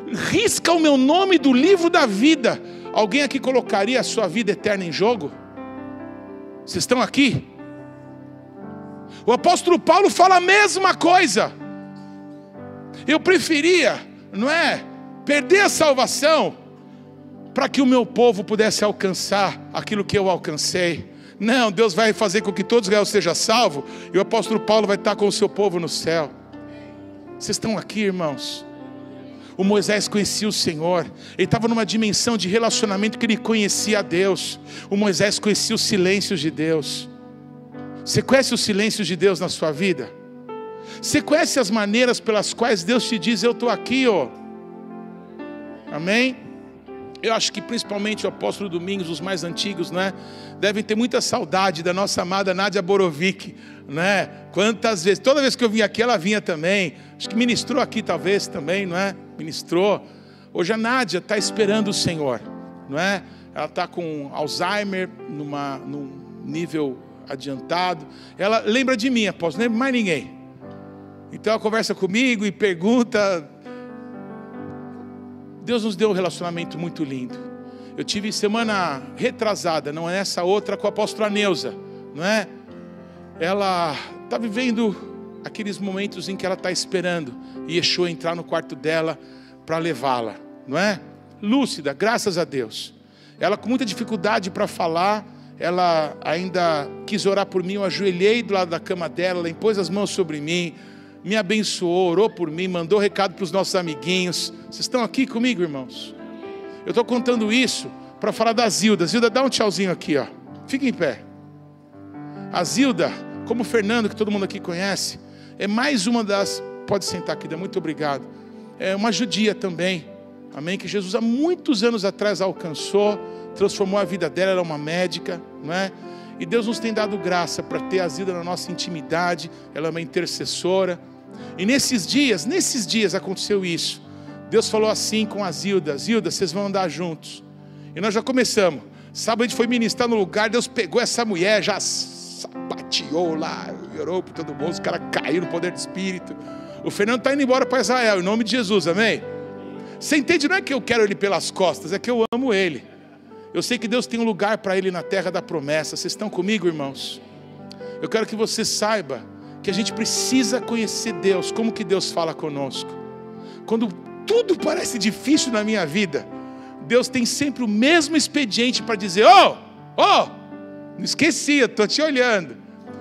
Risca o meu nome do livro da vida. Alguém aqui colocaria a sua vida eterna em jogo? Vocês estão aqui? O apóstolo Paulo fala a mesma coisa. Eu preferia, não é, perder a salvação para que o meu povo pudesse alcançar aquilo que eu alcancei. Não, Deus vai fazer com que todos Israel seja salvo, e o apóstolo Paulo vai estar com o seu povo no céu. Vocês estão aqui, irmãos? O Moisés conhecia o Senhor, ele estava numa dimensão de relacionamento que ele conhecia a Deus. O Moisés conhecia os silêncios de Deus. Você conhece os silêncios de Deus na sua vida? Você conhece as maneiras pelas quais Deus te diz: eu estou aqui, ó. Amém? Eu acho que principalmente o apóstolo Domingos, os mais antigos, né, devem ter muita saudade da nossa amada Nádia Borovic, né? Quantas vezes, toda vez que eu vinha aqui, ela vinha também. Acho que ministrou aqui talvez também, não é? Ministrou. Hoje a Nádia está esperando o Senhor, não é? Ela está com Alzheimer num nível adiantado. Ela lembra de mim, apóstolo, não lembra mais ninguém. Então ela conversa comigo e pergunta. Deus nos deu um relacionamento muito lindo. Eu tive semana retrasada, não é essa outra, com a apóstola Neuza, não é? Ela está vivendo aqueles momentos em que ela está esperando Yeshua entrar no quarto dela para levá-la, não é? Lúcida, graças a Deus. Ela com muita dificuldade para falar, ela ainda quis orar por mim. Eu ajoelhei do lado da cama dela, ela impôs as mãos sobre mim, me abençoou, orou por mim, mandou recado para os nossos amiguinhos. Vocês estão aqui comigo, irmãos? Eu estou contando isso para falar da Zilda. Zilda, dá um tchauzinho aqui, ó. Fica em pé. A Zilda, como o Fernando, que todo mundo aqui conhece, é mais uma das... Pode sentar, querida, muito obrigado. É uma judia também, amém? Que Jesus há muitos anos atrás alcançou, transformou a vida dela, ela é uma médica, não é? E Deus nos tem dado graça para ter a Zilda na nossa intimidade. Ela é uma intercessora. E nesses dias aconteceu isso. Deus falou assim com a Zilda: Zilda, vocês vão andar juntos. E nós já começamos. Sábado a gente foi ministrar no lugar, Deus pegou essa mulher, já sapateou lá, orou por todo mundo, os caras caíram no poder do Espírito. O Fernando está indo embora para Israel, em nome de Jesus, amém? Você entende? Não é que eu quero ele pelas costas, é que eu amo ele. Eu sei que Deus tem um lugar para ele na terra da promessa. Vocês estão comigo, irmãos? Eu quero que você saiba que a gente precisa conhecer Deus, como que Deus fala conosco. Quando tudo parece difícil na minha vida, Deus tem sempre o mesmo expediente para dizer: não esqueci, estou te olhando.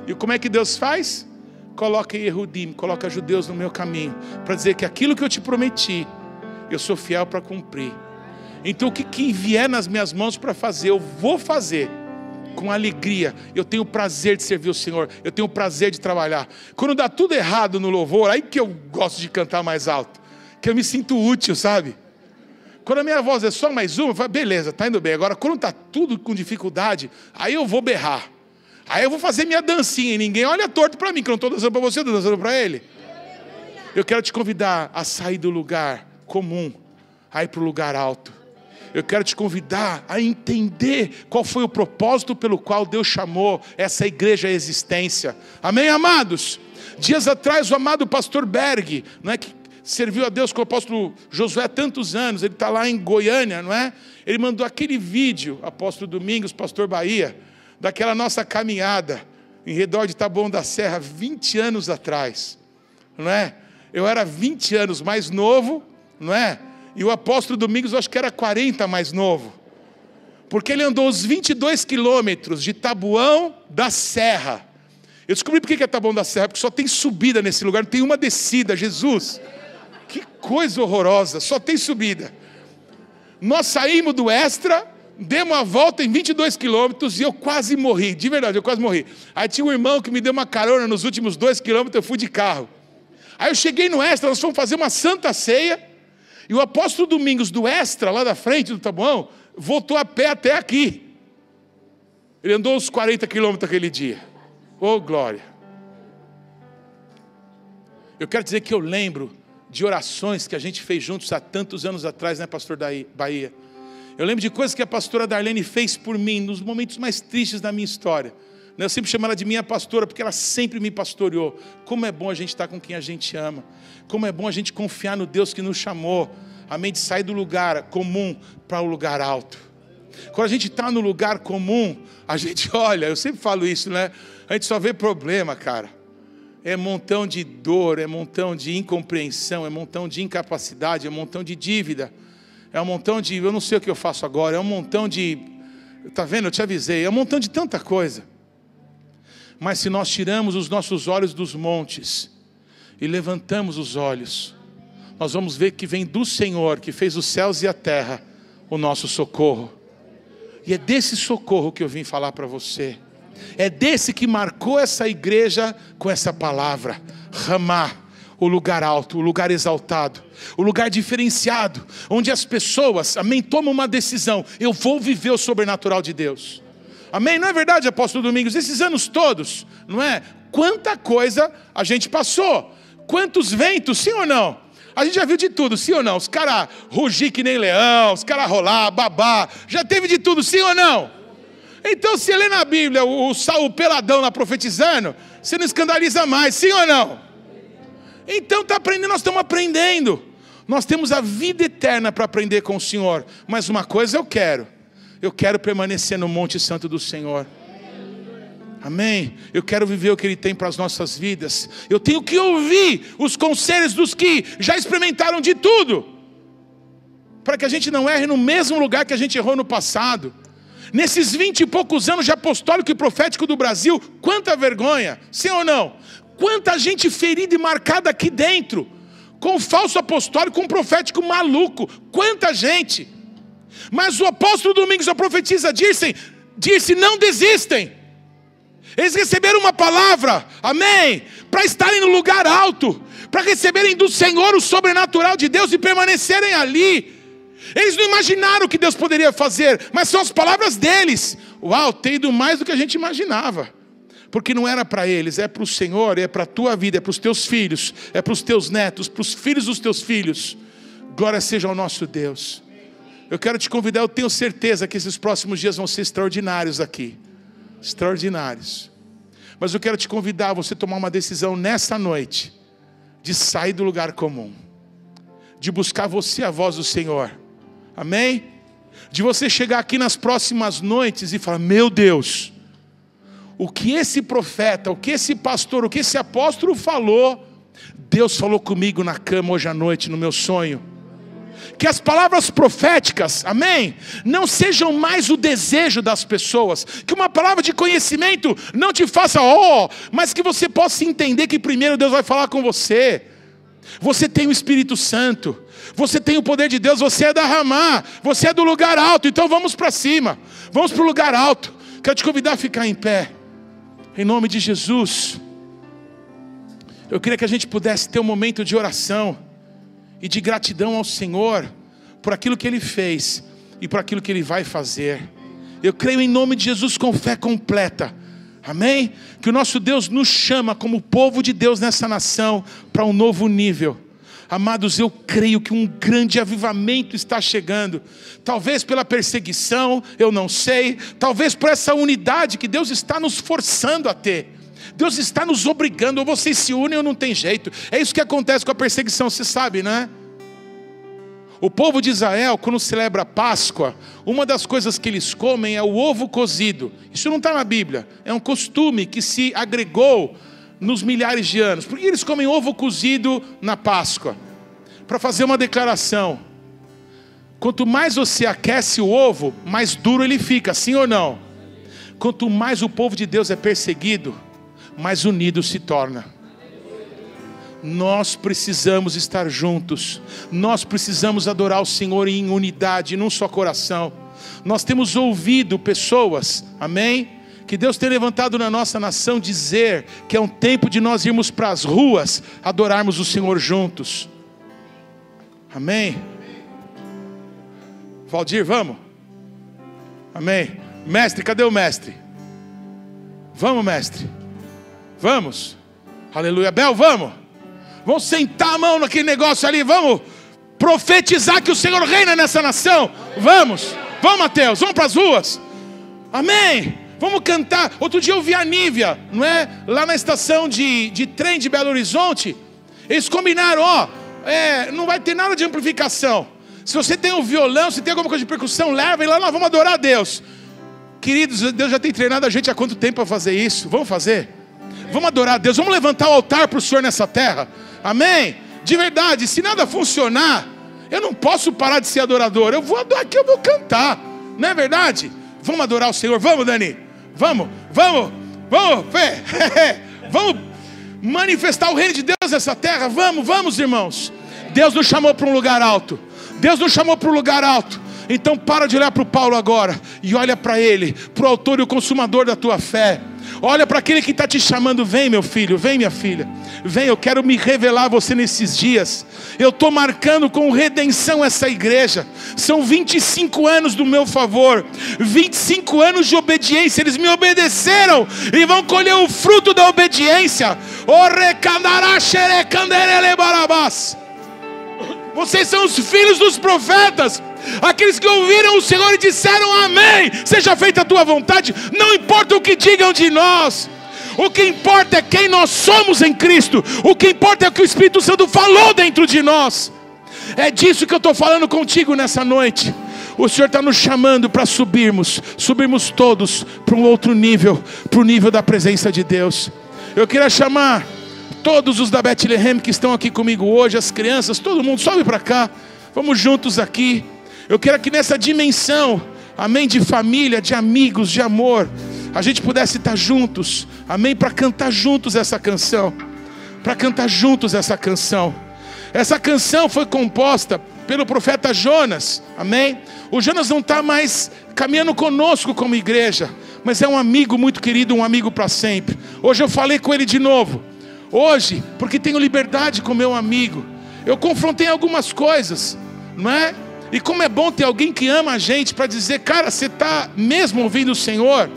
E como é que Deus faz? Coloca Yehudim, coloca judeus no meu caminho, para dizer que aquilo que eu te prometi, eu sou fiel para cumprir. Então o que vier nas minhas mãos para fazer, eu vou fazer com alegria. Eu tenho prazer de servir o Senhor, eu tenho prazer de trabalhar. Quando dá tudo errado no louvor, aí que eu gosto de cantar mais alto, que eu me sinto útil, sabe? Quando a minha voz é só mais uma, eu falo, beleza, tá indo bem. Agora quando está tudo com dificuldade, aí eu vou berrar. Aí eu vou fazer minha dancinha e ninguém olha torto para mim, que eu não estou dançando para você, eu estou dançando para ele. Eu quero te convidar a sair do lugar comum, a ir para o lugar alto. Eu quero te convidar a entender qual foi o propósito pelo qual Deus chamou essa igreja à existência. Amém, amados? Dias atrás, o amado pastor Berg, não é, que serviu a Deus com o apóstolo Josué há tantos anos, ele está lá em Goiânia, não é? Ele mandou aquele vídeo, apóstolo Domingos, pastor Bahia, daquela nossa caminhada em redor de Taboão da Serra, 20 anos atrás, não é? Eu era 20 anos mais novo, não é? E o apóstolo Domingos, eu acho que era 40 mais novo. Porque ele andou os 22 quilômetros de Taboão da Serra. Eu descobri por que é Taboão da Serra, porque só tem subida nesse lugar, não tem uma descida, Jesus. Que coisa horrorosa, só tem subida. Nós saímos do Extra, demos uma volta em 22 quilômetros e eu quase morri, de verdade, eu quase morri. Aí tinha um irmão que me deu uma carona nos últimos 2 quilômetros, eu fui de carro. Aí eu cheguei no Extra, nós fomos fazer uma santa ceia. E o apóstolo Domingos do Extra, lá da frente do Taboão, voltou a pé até aqui. Ele andou uns 40 quilômetros aquele dia. Oh, glória! Eu quero dizer que eu lembro de orações que a gente fez juntos há tantos anos atrás, né, pastor Bahia? Eu lembro de coisas que a pastora Darlene fez por mim, nos momentos mais tristes da minha história. Eu sempre chamo ela de minha pastora, porque ela sempre me pastoreou. Como é bom a gente estar com quem a gente ama. Como é bom a gente confiar no Deus que nos chamou. Amém? De sair do lugar comum para o lugar alto. Quando a gente está no lugar comum, a gente olha, eu sempre falo isso, né? A gente só vê problema, cara. É montão de dor, é montão de incompreensão, é montão de incapacidade, é montão de dívida. É um montão de, eu não sei o que eu faço agora, é um montão de, tá vendo? Eu te avisei, é um montão de tanta coisa. Mas se nós tiramos os nossos olhos dos montes e levantamos os olhos, nós vamos ver que vem do Senhor, que fez os céus e a terra, o nosso socorro. E é desse socorro que eu vim falar para você. É desse que marcou essa igreja com essa palavra, Ramá, o lugar alto, o lugar exaltado, o lugar diferenciado, onde as pessoas, amém, tomam uma decisão: eu vou viver o sobrenatural de Deus. Amém? Não é verdade, apóstolo Domingos? Esses anos todos, não é? Quanta coisa a gente passou. Quantos ventos, sim ou não? A gente já viu de tudo, sim ou não? Os caras rugir que nem leão, os caras rolar, babar. Já teve de tudo, sim ou não? Então, se lê na Bíblia o peladão lá profetizando, você não escandaliza mais, sim ou não? Então está aprendendo, nós estamos aprendendo. Nós temos a vida eterna para aprender com o Senhor. Mas uma coisa eu quero permanecer no Monte Santo do Senhor. Amém? Eu quero viver o que Ele tem para as nossas vidas. Eu tenho que ouvir os conselhos dos que já experimentaram de tudo, para que a gente não erre no mesmo lugar que a gente errou no passado. Nesses 20 e poucos anos de apostólico e profético do Brasil, quanta vergonha, sim ou não? Quanta gente ferida e marcada aqui dentro, com o falso apostólico, com um profético maluco, quanta gente. Mas o apóstolo Domingos, a profetisa, disse, não desistem. Eles receberam uma palavra, amém, para estarem no lugar alto, para receberem do Senhor o sobrenatural de Deus e permanecerem ali. Eles não imaginaram o que Deus poderia fazer, mas são as palavras deles. Uau, tem ido mais do que a gente imaginava. Porque não era para eles, é para o Senhor, é para a tua vida, é para os teus filhos, é para os teus netos, para os filhos dos teus filhos. Glória seja ao nosso Deus. Eu quero te convidar, eu tenho certeza que esses próximos dias vão ser extraordinários aqui. Extraordinários. Mas eu quero te convidar a você tomar uma decisão nessa noite, de sair do lugar comum, de buscar você a voz do Senhor. Amém? De você chegar aqui nas próximas noites e falar: meu Deus, o que esse profeta, o que esse pastor, o que esse apóstolo falou, Deus falou comigo na cama hoje à noite, no meu sonho. Que as palavras proféticas, amém, não sejam mais o desejo das pessoas. Que uma palavra de conhecimento não te faça mas que você possa entender que primeiro Deus vai falar com você. Você tem o Espírito Santo, você tem o poder de Deus, você é da Ramá, você é do lugar alto. Então vamos para cima, vamos para o lugar alto. Quero te convidar a ficar em pé, em nome de Jesus. Eu queria que a gente pudesse ter um momento de oração e de gratidão ao Senhor por aquilo que Ele fez e por aquilo que Ele vai fazer. Eu creio em nome de Jesus com fé completa, amém? Que o nosso Deus nos chama como povo de Deus nessa nação para um novo nível. Amados, eu creio que um grande avivamento está chegando. Talvez pela perseguição, eu não sei. Talvez por essa unidade que Deus está nos forçando a ter. Deus está nos obrigando, ou vocês se unem ou não tem jeito. É isso que acontece com a perseguição, você sabe, né? O povo de Israel, quando celebra a Páscoa, uma das coisas que eles comem é o ovo cozido. Isso não está na Bíblia, é um costume que se agregou nos milhares de anos. Por que eles comem ovo cozido na Páscoa? Para fazer uma declaração. Quanto mais você aquece o ovo, mais duro ele fica, sim ou não? Quanto mais o povo de Deus é perseguido, mais unido se torna. Nós precisamos estar juntos. Nós precisamos adorar o Senhor em unidade, num só coração. Nós temos ouvido pessoas, amém? Que Deus tem levantado na nossa nação dizer que é um tempo de nós irmos para as ruas adorarmos o Senhor juntos. Amém? Valdir, vamos? Amém? Mestre, cadê o mestre? Vamos, mestre. Vamos, aleluia. Bel, vamos sentar a mão naquele negócio ali, vamos profetizar que o Senhor reina nessa nação. Vamos, Mateus, vamos para as ruas, amém, vamos cantar. Outro dia eu vi a Nívia, não é? Lá na estação de trem de Belo Horizonte, eles combinaram, não vai ter nada de amplificação. Se você tem um violão, se tem alguma coisa de percussão, leva e lá nós vamos adorar a Deus. Queridos, Deus já tem treinado a gente há quanto tempo para fazer isso? Vamos fazer? Vamos adorar a Deus, vamos levantar o altar para o Senhor nessa terra, amém? De verdade, se nada funcionar, eu não posso parar de ser adorador, eu vou adorar aqui, eu vou cantar, não é verdade? Vamos adorar o Senhor, vamos, Dani, vamos, vamos manifestar o reino de Deus nessa terra, vamos irmãos. Deus nos chamou para um lugar alto, Deus nos chamou para um lugar alto. Então para de olhar para o Paulo agora e olha para ele, para o autor e o consumador da tua fé. Olha para aquele que está te chamando. Vem, meu filho, vem, minha filha, vem, eu quero me revelar a você nesses dias. Eu estou marcando com redenção essa igreja. São 25 anos do meu favor, 25 anos de obediência. Eles me obedeceram e vão colher o fruto da obediência. Vocês são os filhos dos profetas, aqueles que ouviram o Senhor e disseram amém, seja feita a tua vontade. Não importa o que digam de nós, o que importa é quem nós somos em Cristo. O que importa é o que o Espírito Santo falou dentro de nós. É disso que eu estou falando contigo nessa noite. O Senhor está nos chamando para subirmos todos para um outro nível, para o nível da presença de Deus. Eu queria chamar todos os da Bethlehem que estão aqui comigo hoje, as crianças, todo mundo, sobe para cá, vamos juntos aqui. Eu quero que nessa dimensão, amém, de família, de amigos, de amor, a gente pudesse estar juntos, amém, para cantar juntos essa canção. Essa canção foi composta pelo profeta Jonas, amém. O Jonas não está mais caminhando conosco como igreja, mas é um amigo muito querido, um amigo para sempre. Hoje eu falei com ele de novo. Hoje, porque tenho liberdade com meu amigo, eu confrontei algumas coisas, não é? E como é bom ter alguém que ama a gente para dizer, cara, você está mesmo ouvindo o Senhor?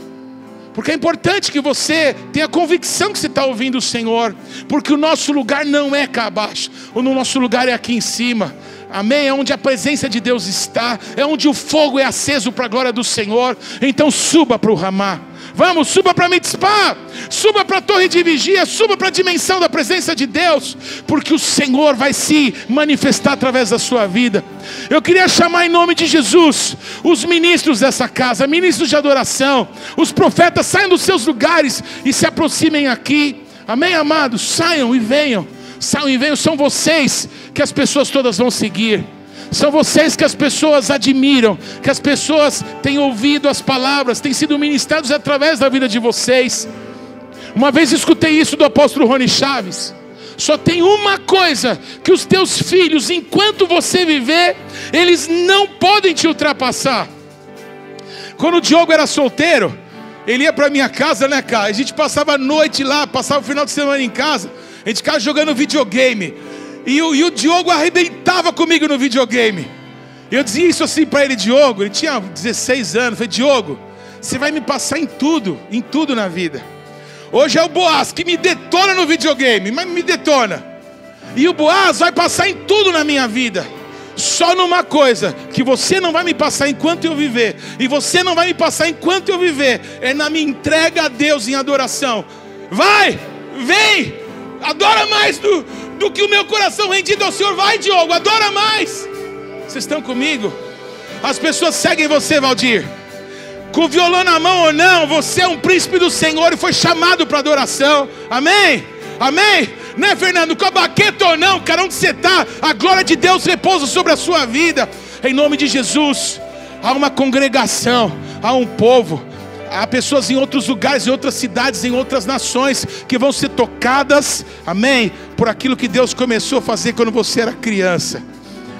Porque é importante que você tenha convicção que você está ouvindo o Senhor, porque o nosso lugar não é cá abaixo, o nosso lugar é aqui em cima. Amém? É onde a presença de Deus está, é onde o fogo é aceso para a glória do Senhor. Então suba para o Ramá, Vamos, suba para Mitzpah, suba para a torre de vigia, suba para a dimensão da presença de Deus, porque o Senhor vai se manifestar através da sua vida. Eu queria chamar em nome de Jesus os ministros dessa casa, ministros de adoração, os profetas, saiam dos seus lugares e se aproximem aqui. Amém, amados? Saiam e venham, são vocês que as pessoas todas vão seguir. São vocês que as pessoas admiram, que as pessoas têm ouvido as palavras, têm sido ministrados através da vida de vocês. Uma vez escutei isso do apóstolo Rony Chaves: só tem uma coisa que os teus filhos, enquanto você viver, eles não podem te ultrapassar. Quando o Diogo era solteiro, ele ia para minha casa, né, cara? A gente passava a noite lá, passava o final de semana em casa, a gente ficava jogando videogame. E o Diogo arrebentava comigo no videogame. Eu dizia isso assim para ele: Diogo, ele tinha 16 anos. Eu falei: Diogo, você vai me passar em tudo na vida. Hoje é o Boaz que me detona no videogame, mas me detona. E o Boaz vai passar em tudo na minha vida. Só numa coisa que você não vai me passar enquanto eu viver, e você não vai me passar enquanto eu viver, é na minha entrega a Deus em adoração. Vai, vem, adora mais do que o meu coração rendido ao Senhor. Vai, Diogo, adora mais. Vocês estão comigo? As pessoas seguem você, Valdir, com o violão na mão ou não, você é um príncipe do Senhor e foi chamado para adoração. Amém? Amém? Né, Fernando? Com a baqueta ou não, cara, onde você está, a glória de Deus repousa sobre a sua vida. Em nome de Jesus. Há uma congregação, há um povo, há pessoas em outros lugares, em outras cidades, em outras nações, que vão ser tocadas, amém, por aquilo que Deus começou a fazer quando você era criança,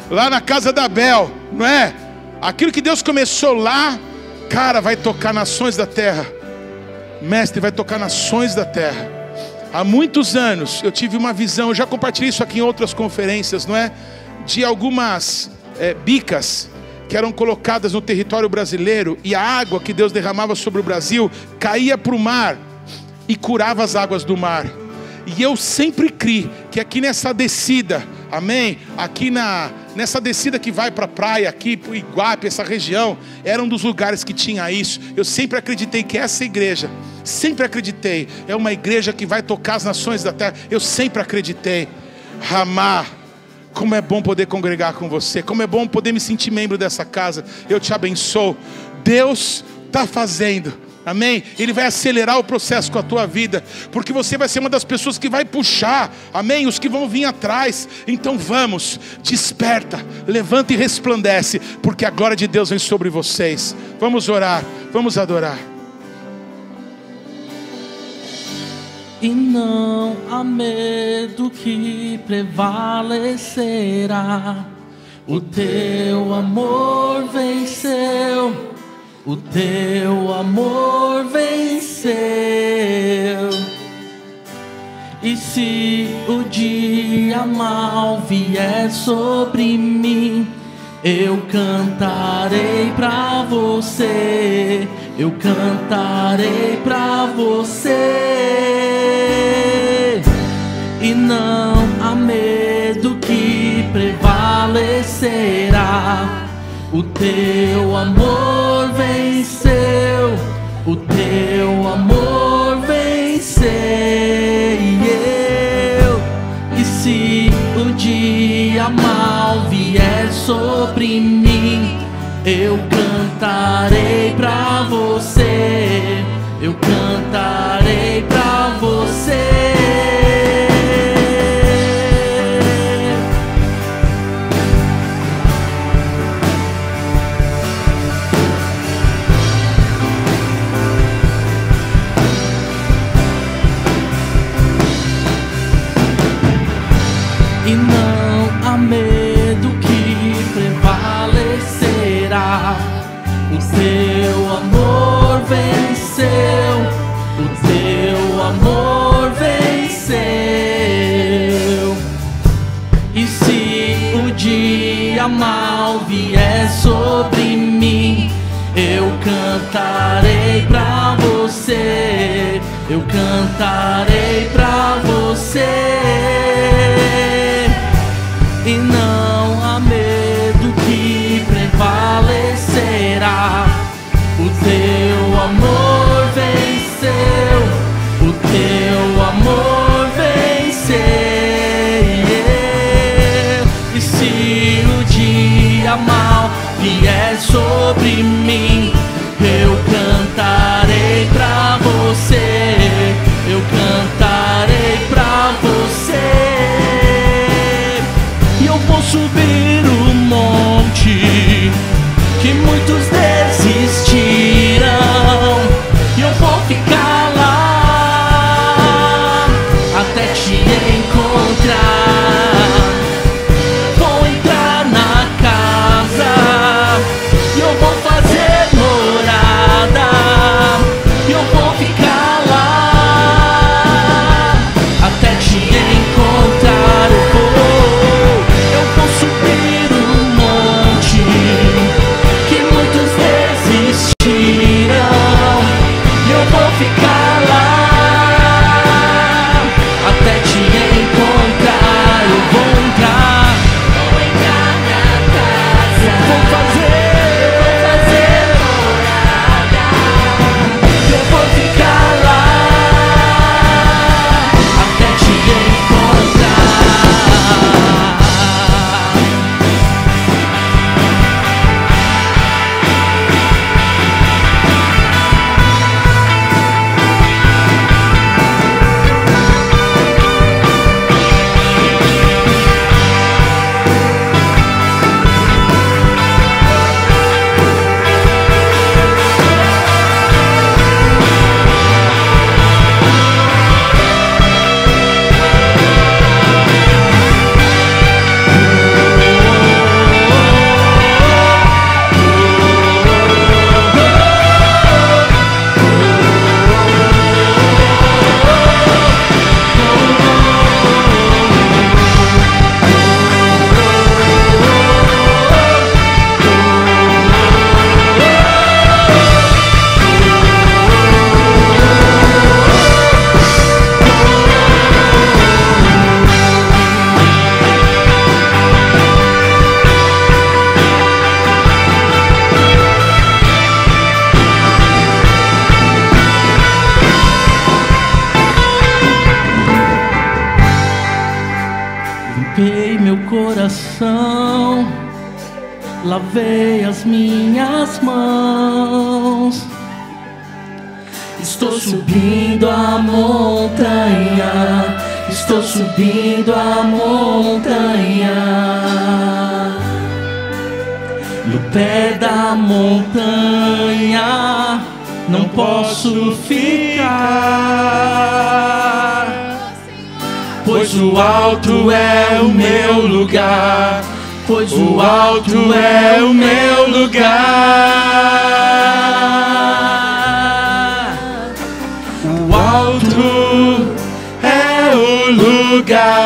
lá na casa da Bel, não é? Aquilo que Deus começou lá, cara, vai tocar nações da terra. Mestre, vai tocar nações da terra. Há muitos anos eu tive uma visão, eu já compartilhei isso aqui em outras conferências, não é? De algumas bicas que eram colocadas no território brasileiro, e a água que Deus derramava sobre o Brasil caía para o mar e curava as águas do mar. E eu sempre criei que aqui nessa descida, amém, aqui nessa descida que vai para a praia, aqui para o Iguape, essa região, era um dos lugares que tinha isso. Eu sempre acreditei que essa igreja, sempre acreditei, é uma igreja que vai tocar as nações da terra. Eu sempre acreditei. Ramá, como é bom poder congregar com você, como é bom poder me sentir membro dessa casa. Eu te abençoo. Deus está fazendo, amém? Ele vai acelerar o processo com a tua vida, porque você vai ser uma das pessoas que vai puxar, amém, os que vão vir atrás. Então vamos, desperta, levanta e resplandece, porque a glória de Deus vem sobre vocês. Vamos orar, vamos adorar.
E não há medo que prevalecerá. O teu amor venceu. O teu amor venceu. E se o dia mal vier sobre mim, eu cantarei pra você. Eu cantarei pra você. E não há medo que prevalecerá. O teu amor venceu. O teu amor venceu. E se o dia mal vier sobre mim, eu cantarei pra você. Eu cantarei pra você. E não há medo que prevalecerá. O teu amor venceu. O teu amor venceu. E se o dia mal vier sobre mim, eu cantarei pra você. Eu cantarei pra você. E não há medo que prevalecerá. O teu amor vem. te encontrar. Vou entrar na casa e eu vou fazer morada, e eu vou ficar lá até te encontrar. Eu vou subir um monte que muitos desistiram, e eu vou ficar lá até te encontrar. Eu vou entrar na casa, vou fazer morada, eu vou ficar lá até te encontrar. Limpei meu coração, lavei as minhas mãos. Estou subindo a montanha, estou subindo a montanha. No pé da montanha não posso ficar, pois o alto é o meu lugar, pois o alto é o meu lugar. O alto é o lugar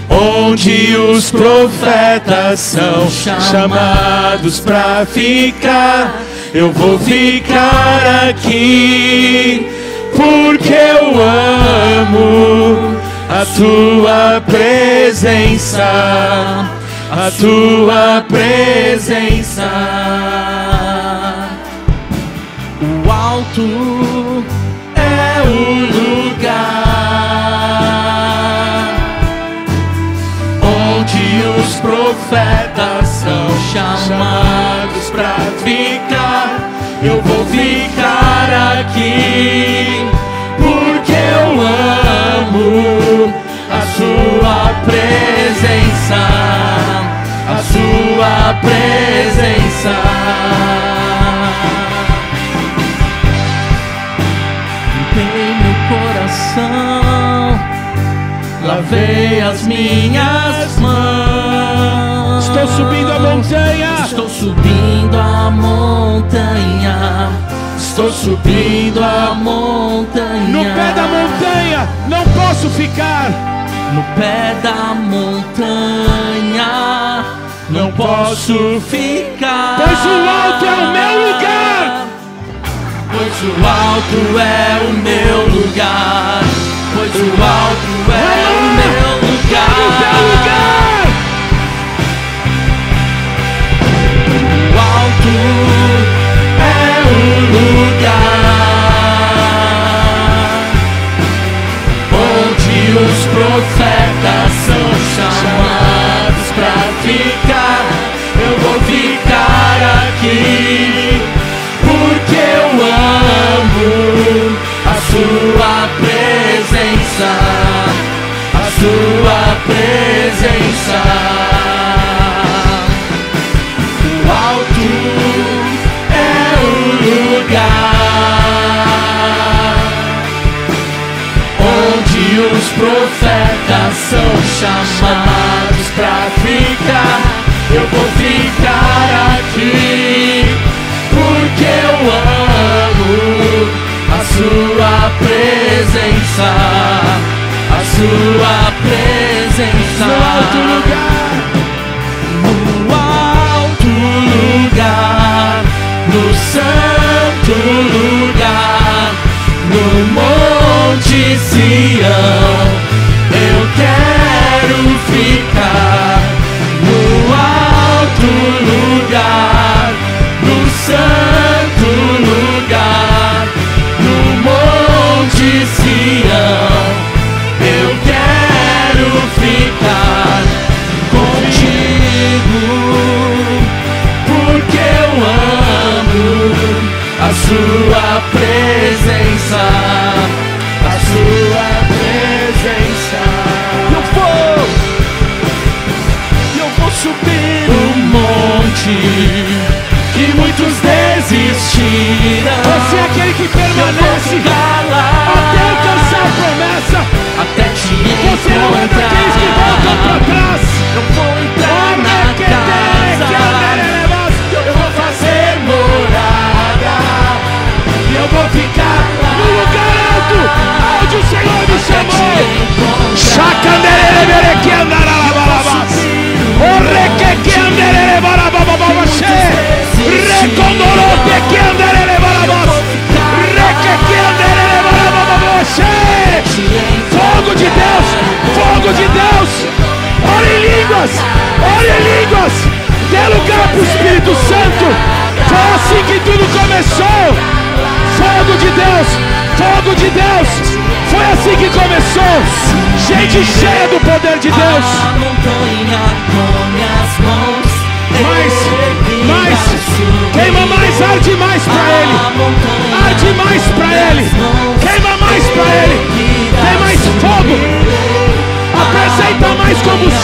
onde os profetas são chamados para ficar. Eu vou ficar aqui porque eu amo a tua presença, a tua presença. O alto é o lugar onde os profetas são chamados para ficar. Eu vou ficar aqui porque eu amo a sua presença, a sua presença. Limpei meu coração, lavei as minhas mãos.
Estou subindo a montanha.
Estou subindo a montanha. Estou subindo a montanha.
No pé da montanha não posso ficar.
No pé da montanha não posso ficar,
pois o alto é o meu lugar.
Pois o alto é o meu lugar. Pois o alto é o meu lugar. O alto é o lugar onde os profetas são chamados para ficar. Eu vou ficar aqui porque eu amo a sua presença, a sua presença. O alto é o lugar Os profetas são chamados pra ficar. Eu vou ficar aqui, porque eu amo a sua presença, a sua presença.
No alto lugar,
no alto lugar, no santo lugar, no Monte Sião, eu quero ficar. No alto lugar, no santo lugar, no Monte Sião, eu quero ficar contigo, porque eu amo a sua presença, a sua presença. Eu vou subir o monte que muitos desistiram.
você é aquele que permanece até alcançar a promessa.
Até te
Você não é daqueles que voltam para trás.
Eu vou entrar na casa, eu vou fazer morada, e eu vou ficar
No lugar alto, onde o Senhor me chamou. Chacanderere que andará. Orreque que andará barabababaxê. Recondorote que andará barabas. Reque que andará barabababaxê. Fogo de Deus, fogo de Deus. Ore em línguas, ore em línguas. Dê lugar para o Espírito Santo. Foi assim que tudo começou. Fogo de Deus, fogo de Deus. Foi assim que começou. Gente cheia do poder de Deus.
a montanha com minhas mãos.
Mais, queima mais, arde mais pra Ele. Arde mais pra Ele. Queima mais pra Ele. Tem mais fogo. Apresenta mais combustível.